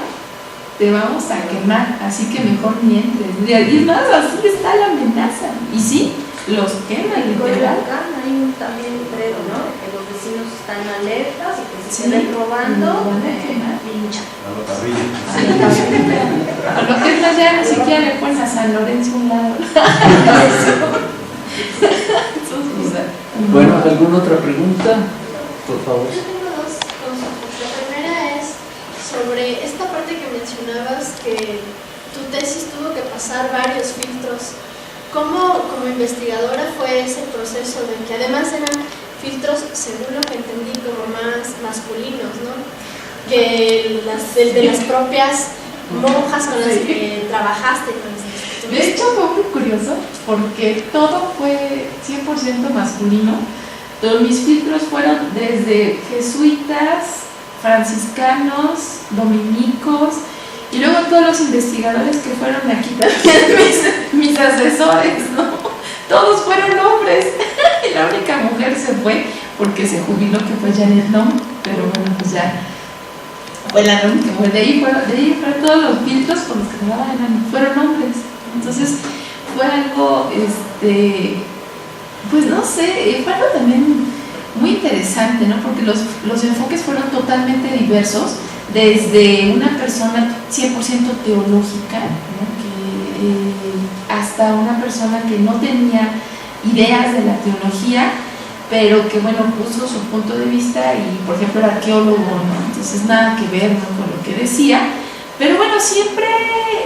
te vamos a quemar, así que mejor ni entres. Y más, así está la amenaza. Y sí, los queman, En literal. Coyoacán hay un también letrero, ¿no? De que los vecinos están alertas y que si Sí. se ven robando, Lo van a quemar. linchan. A la parrilla. A lo que es más, ya ni siquiera le ponen a San Lorenzo a un lado. Bueno, ¿alguna otra pregunta? Por favor. Yo tengo dos consultas. La primera es sobre esta parte que mencionabas que tu tesis tuvo que pasar varios filtros. ¿Cómo como investigadora fue ese proceso de que además eran filtros, según lo que entendí, como más masculinos, ¿no? Que el de las propias monjas con las que trabajaste, con las que De hecho, fue muy curioso porque todo fue 100% masculino. Todos mis filtros fueron desde jesuitas, franciscanos, dominicos y luego todos los investigadores que fueron aquí también, mis asesores, ¿no? Todos fueron hombres. Y la única mujer se fue porque se jubiló, que fue Janet Long, pero bueno, pues ya fue la única mujer. De ahí fueron todos los filtros con los que trabajaban, fueron hombres. Entonces fue algo, pues no sé, fue algo también muy interesante, ¿no? Porque los enfoques fueron totalmente diversos, desde una persona 100% teológica, ¿no? Hasta una persona que no tenía ideas de la teología, pero que, bueno, puso su punto de vista y, por ejemplo, era arqueólogo, ¿no? Entonces nada que ver, ¿no?, con lo que decía, pero bueno, siempre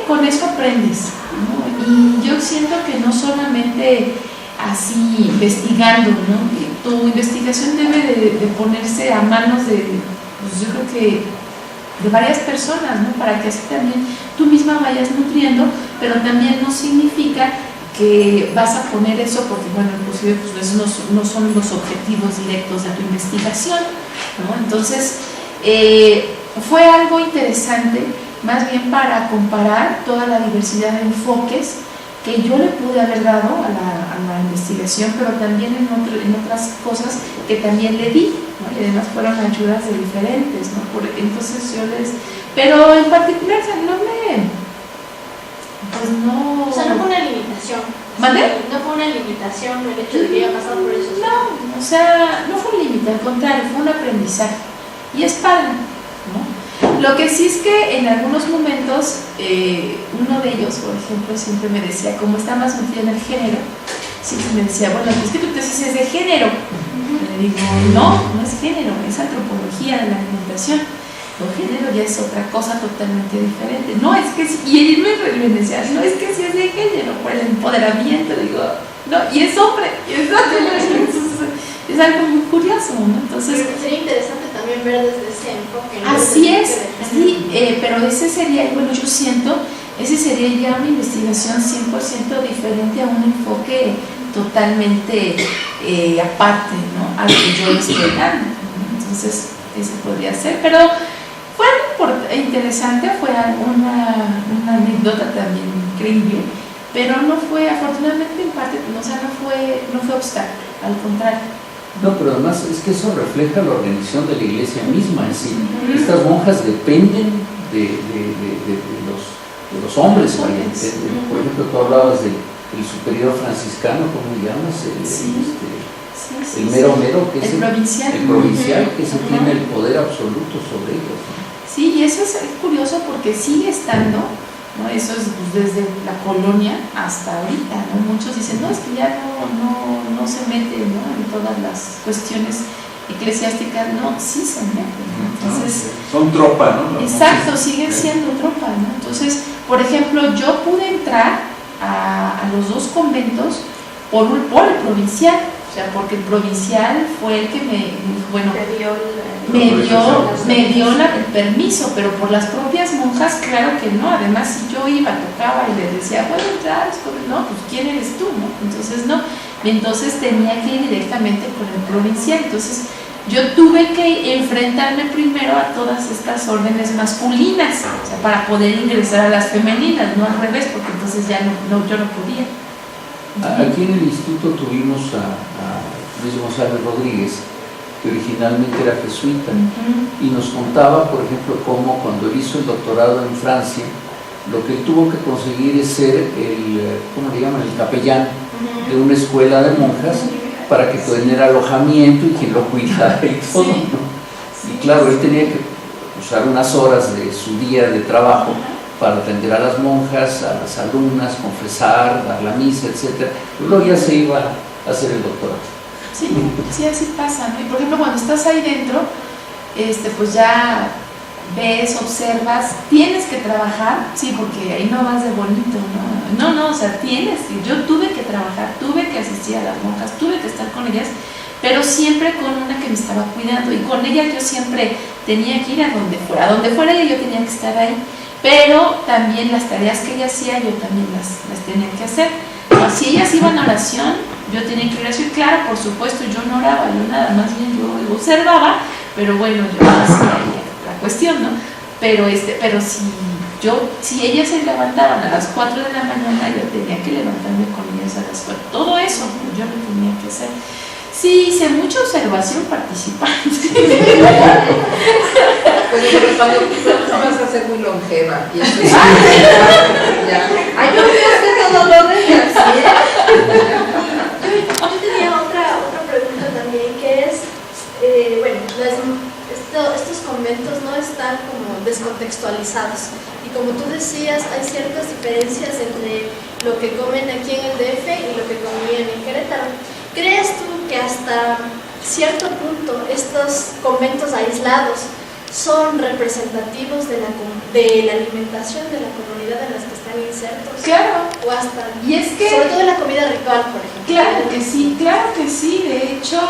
con eso aprendes, ¿no? Y yo siento que no solamente así investigando, ¿no? Tu investigación debe de ponerse a manos de, pues yo creo que de varias personas, ¿no? Para que así también tú misma vayas nutriendo, pero también no significa que vas a poner eso porque, bueno, inclusive pues esos no son los objetivos directos de tu investigación, ¿no? Entonces, fue algo interesante, más bien para comparar toda la diversidad de enfoques que yo le pude haber dado a la investigación, pero también en otras cosas que también le di, ¿no? Y además fueron ayudas de diferentes, ¿no? Entonces yo pero en particular, o sea, pues no... O sea, no fue una limitación. ¿Vale? No fue una limitación el hecho de que haya pasado por eso. No, o sea, no fue un límite, al contrario, fue un aprendizaje. Y es padre, ¿no? Lo que sí es que en algunos momentos, uno de ellos, por ejemplo, siempre me decía, como está más metido en el género, siempre me decía, bueno, es que tu tesis es de género. Le digo, no es género, es antropología de la alimentación. Lo género ya es otra cosa totalmente diferente. No, es que sí, y él me decía, no, es que sí es de género, por el empoderamiento. Le digo, no, y es hombre, es algo muy curioso, ¿no? Entonces, pero sería interesante también ver desde ese enfoque, ¿no? Así Desde el es, enfoque de sí, pero ese sería, bueno, yo siento, ese sería ya una investigación 100% diferente a un enfoque totalmente aparte, ¿no? Al que yo estoy dando. Entonces, ese podría ser, pero fue algo interesante, fue una anécdota también increíble, pero no fue, afortunadamente en parte, o sea, no fue obstáculo, al contrario. No, pero además es que eso refleja la organización de la iglesia misma, es decir, estas monjas dependen de los hombres. Por ejemplo, tú hablabas del superior franciscano, ¿cómo le llamas? El mero mero, que es el provincial, que se tiene el poder absoluto sobre ellos, ¿no? Sí, y eso es curioso porque sigue estando, ¿no? Eso es pues, desde la colonia hasta ahorita, ¿no? Muchos dicen, no, es que ya no se mete, ¿no?, en todas las cuestiones eclesiásticas. No, sí se meten, ¿no? Entonces, son tropa, ¿no? Exacto, siguen siendo tropa, ¿no? Entonces, por ejemplo, yo pude entrar a los dos conventos por el provincial, o sea, porque el provincial fue el que me dijo, bueno, me dio el permiso, pero por las propias monjas, claro que no. Además, si yo iba, tocaba y les decía, ¿puedo entrar? No, pues ¿quién eres tú? ¿No? Entonces no, entonces tenía que ir directamente con el provincial. Entonces yo tuve que enfrentarme primero a todas estas órdenes masculinas, o sea, para poder ingresar a las femeninas, no al revés, porque entonces ya yo no podía. Aquí en el instituto tuvimos a Luis González Rodríguez, que originalmente era jesuita, y nos contaba, por ejemplo, cómo cuando él hizo el doctorado en Francia, lo que él tuvo que conseguir es ser el capellán de una escuela de monjas para que tener alojamiento y quien lo cuidara y todo, ¿no? Y claro, él tenía que usar unas horas de su día de trabajo para atender a las monjas, a las alumnas, confesar, dar la misa, etc. Luego ya se iba a hacer el doctorado. Sí, sí, así pasa, ¿no? Y por ejemplo, cuando estás ahí dentro, pues ya ves, observas, tienes que trabajar, sí, porque ahí no vas de bonito, ¿no? O sea, yo tuve que trabajar, tuve que asistir a las monjas, tuve que estar con ellas, pero siempre con una que me estaba cuidando, y con ella yo siempre tenía que ir a donde fuera ella, yo tenía que estar ahí, pero también las tareas que ella hacía, yo también las tenía que hacer. Si ellas iban a oración, yo tenía que ir a oración, claro, por supuesto, yo no oraba, yo nada, más bien yo observaba, pero bueno, yo hacía la cuestión, ¿no? Pero si ellas se levantaban a las 4 de la mañana, yo tenía que levantarme con ellas a las 4. Todo eso yo lo tenía que hacer. Sí, hice mucha observación participante. Pues cuando vas a ser muy longeva y eso es ya. Ay, yo todo lo de Yo tenía otra pregunta también, que es, bueno, estos conventos no están como descontextualizados, y como tú decías, hay ciertas diferencias entre lo que comen aquí en el DF y lo que comían en Querétaro. ¿Crees tú que hasta cierto punto estos conventos aislados son representativos de la alimentación de la comunidad en las que están insertos? Claro. O hasta, y es que, sobre todo en la comida ritual, por ejemplo. Claro que sí. De hecho,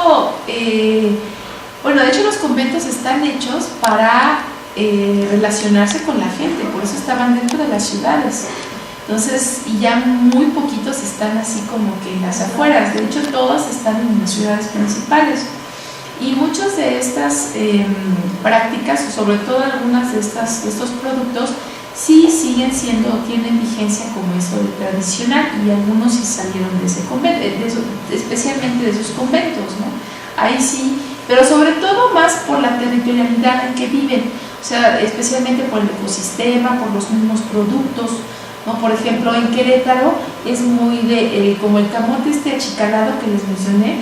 los conventos están hechos para relacionarse con la gente, por eso estaban dentro de las ciudades. Entonces, y ya muy poquitos están así como que en las afueras, de hecho todos están en las ciudades principales. Y muchas de estas prácticas, sobre todo algunas de estos productos, sí tienen vigencia como eso de tradicional, y algunos sí salieron de ese convento, especialmente de esos conventos, ¿no? Ahí sí, pero sobre todo más por la territorialidad en que viven, o sea, especialmente por el ecosistema, por los mismos productos, ¿no? Por ejemplo, en Querétaro es muy como el camote achicalado que les mencioné,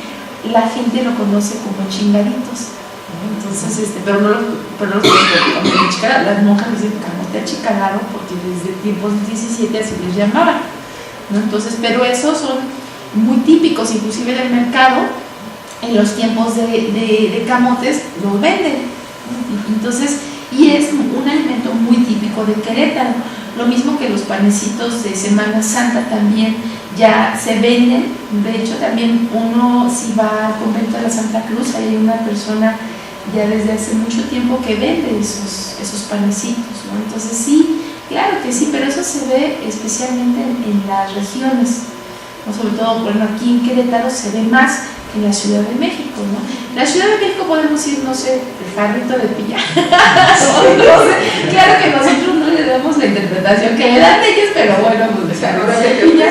la gente lo conoce como chingaditos, ¿no? Entonces, pero no los conocen achicalado, las monjas dicen camote achicalado porque desde tiempos 17 así les llamaban, ¿no? Entonces, pero esos son muy típicos, inclusive del mercado, en los tiempos de camotes los venden, ¿no? Entonces, y es un alimento muy típico de Querétaro. Lo mismo que los panecitos de Semana Santa también ya se venden. De hecho, también uno, si va al convento de la Santa Cruz, hay una persona ya desde hace mucho tiempo que vende esos panecitos, ¿no? Entonces sí, claro que sí, pero eso se ve especialmente en las regiones, ¿no? Sobre todo, bueno, aquí en Querétaro se ve más que en la Ciudad de México, ¿no? En la Ciudad de México podemos ir, no sé, el jarrito de pilla. Claro que nosotros no le damos la interpretación que le dan ellos, pero bueno, pues el jarrito de pilla.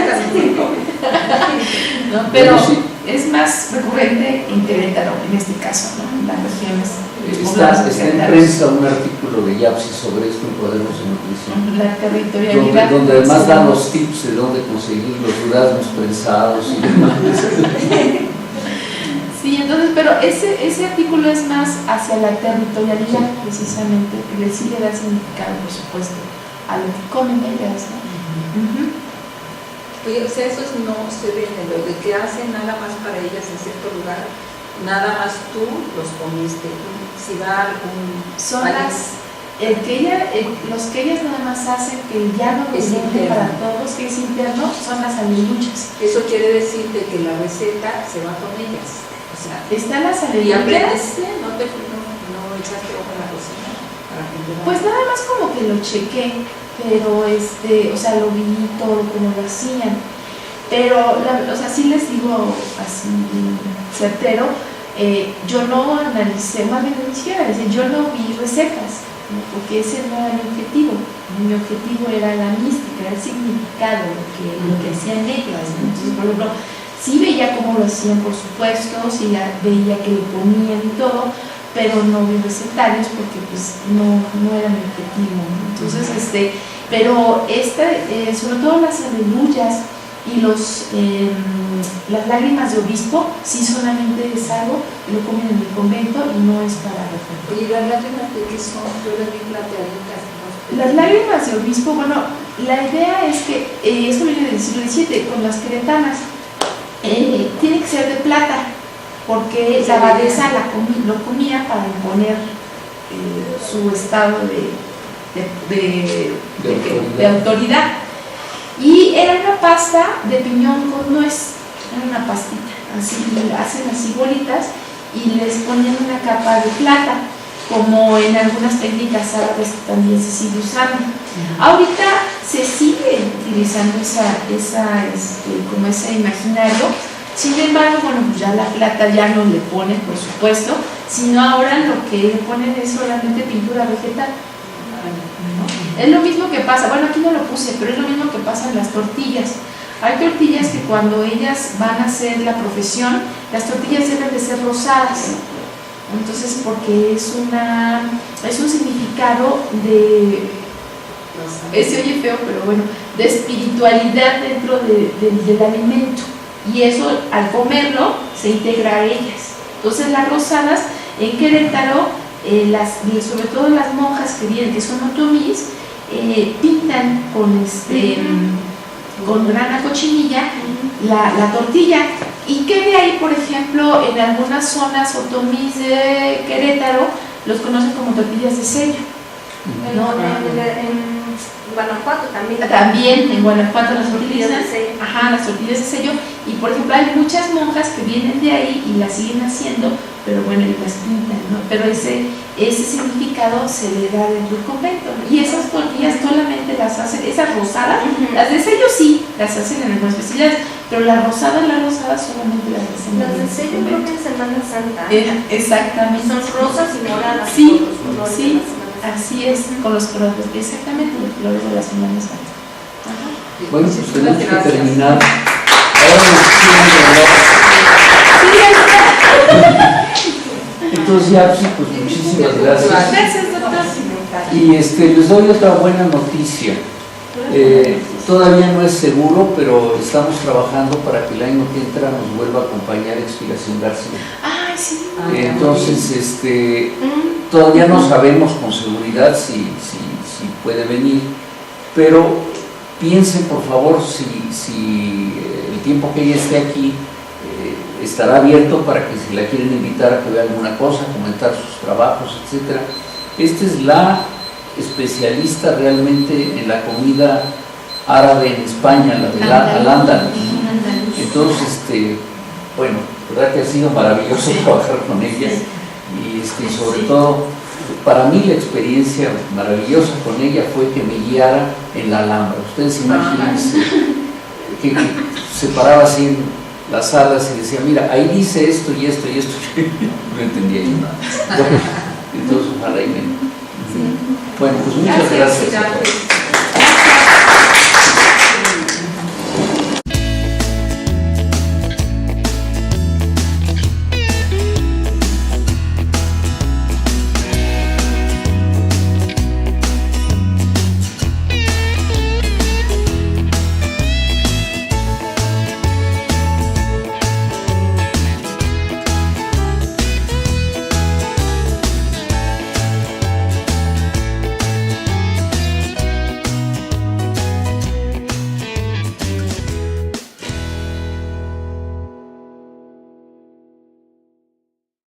¿No? Pero sí, es más recurrente en Querétaro, en este caso, ¿no? En las regiones. Está en prensa un artículo de Yapsi sobre esto en Cuadernos de Nutrición. La territorialidad. Donde además dan los tips de dónde conseguir los duraznos prensados y demás. Sí, entonces, pero ese artículo es más hacia la territorialidad, precisamente, que sí le da significado, por supuesto, a lo que comen ellas, ¿no? Oye, o sea, esos no se venden, lo de que hacen nada más para ellas en cierto lugar, nada más tú los comiste, si va algún... Son los que ellas nada más hacen, que ya no los venden para todos, que es interno, son las aleluchas. Eso quiere decir de que la receta se va con ellas. O sea, están las aleluchas. ¿Y aprendiste? ¿No echaste ojo en la cocina? Pues nada más como que lo chequé, pero o sea, lo vi todo como lo hacían. Pero, o sea, sí les digo así certero, yo no analicé, más bien ni siquiera analicé, yo no vi recetas, ¿no? Porque ese no era mi objetivo. Mi objetivo era la mística, era el significado, lo que hacían ellas, ¿no? Entonces, por ejemplo, sí veía cómo lo hacían, por supuesto, sí veía que le ponían y todo, pero no vi recetarios porque pues no era mi objetivo, ¿no? Entonces, pero sobre todo las aleluyas y los las lágrimas de obispo sí solamente es algo que lo comen en el convento y no es para refrescar. ¿Y las lágrimas de qué son? Yo las vi plateaditas. Las lágrimas de obispo, bueno, la idea es que, eso viene del siglo XVII, con las queretanas, tiene que ser de plata, porque la abadesa lo comía para imponer su estado de autoridad. Y era una pasta de piñón con nuez, era una pastita, así, hacen así bolitas y les ponen una capa de plata, como en algunas técnicas árabes que también se sigue usando. Ahorita se sigue utilizando como ese imaginario, sin embargo, bueno, pues ya la plata ya no le ponen, por supuesto, sino ahora lo que le ponen es solamente pintura vegetal. ¿No? Es lo mismo que pasa, bueno, aquí no lo puse, pero es lo mismo que pasa en las tortillas. Hay tortillas que cuando ellas van a hacer la profesión, las tortillas deben de ser rosadas. Entonces, porque es un significado de, se oye feo, pero bueno, de espiritualidad dentro del alimento. Y eso, al comerlo, se integra a ellas. Entonces, las rosadas en Querétaro, sobre todo las monjas que vienen, que son otomís, pintan con grana cochinilla la tortilla. Y que de ahí, por ejemplo, en algunas zonas otomís de Querétaro los conocen como tortillas de sello. ¿No? En Guanajuato también. También en Guanajuato las tortillas de sello. Ajá, las tortillas de sello. Y por ejemplo hay muchas monjas que vienen de ahí y las siguen haciendo, pero bueno, y las pintan, ¿no? Pero ese significado se le da dentro del convento, ¿no? Y esas tortillas solamente las hacen, esas rosadas, las de sello sí, las hacen en algunas especialidades, pero las rosadas solamente las hacen Las de sello creo que en Semana Santa. Exactamente. Son rosas y moradas. Sí, sí, así es, con los colores, exactamente, los colores de la Semana Santa. Bueno, pues tenemos que terminar. Entonces ya, sí, pues muchísimas gracias. Gracias, doctor. Y les doy otra buena noticia. Todavía no es seguro, pero estamos trabajando para que el año que entra nos vuelva a acompañar Expiración García. Ay, sí. Entonces, todavía no sabemos con seguridad si puede venir, pero piensen por favor si el tiempo que ella esté aquí estará abierto para que si la quieren invitar a que vea alguna cosa, comentar sus trabajos, etc. Esta es la especialista realmente en la comida árabe en España, la de Al-Ándalus. Entonces, bueno, verdad que ha sido maravilloso trabajar con ella y sobre todo para mí la experiencia maravillosa con ella fue que me guiara en la Alhambra. Ustedes imagínense que se paraba así en las salas y decía, mira, ahí dice esto y esto y esto. No entendía yo nada. Entonces, ojalá y me... Bueno, pues muchas gracias.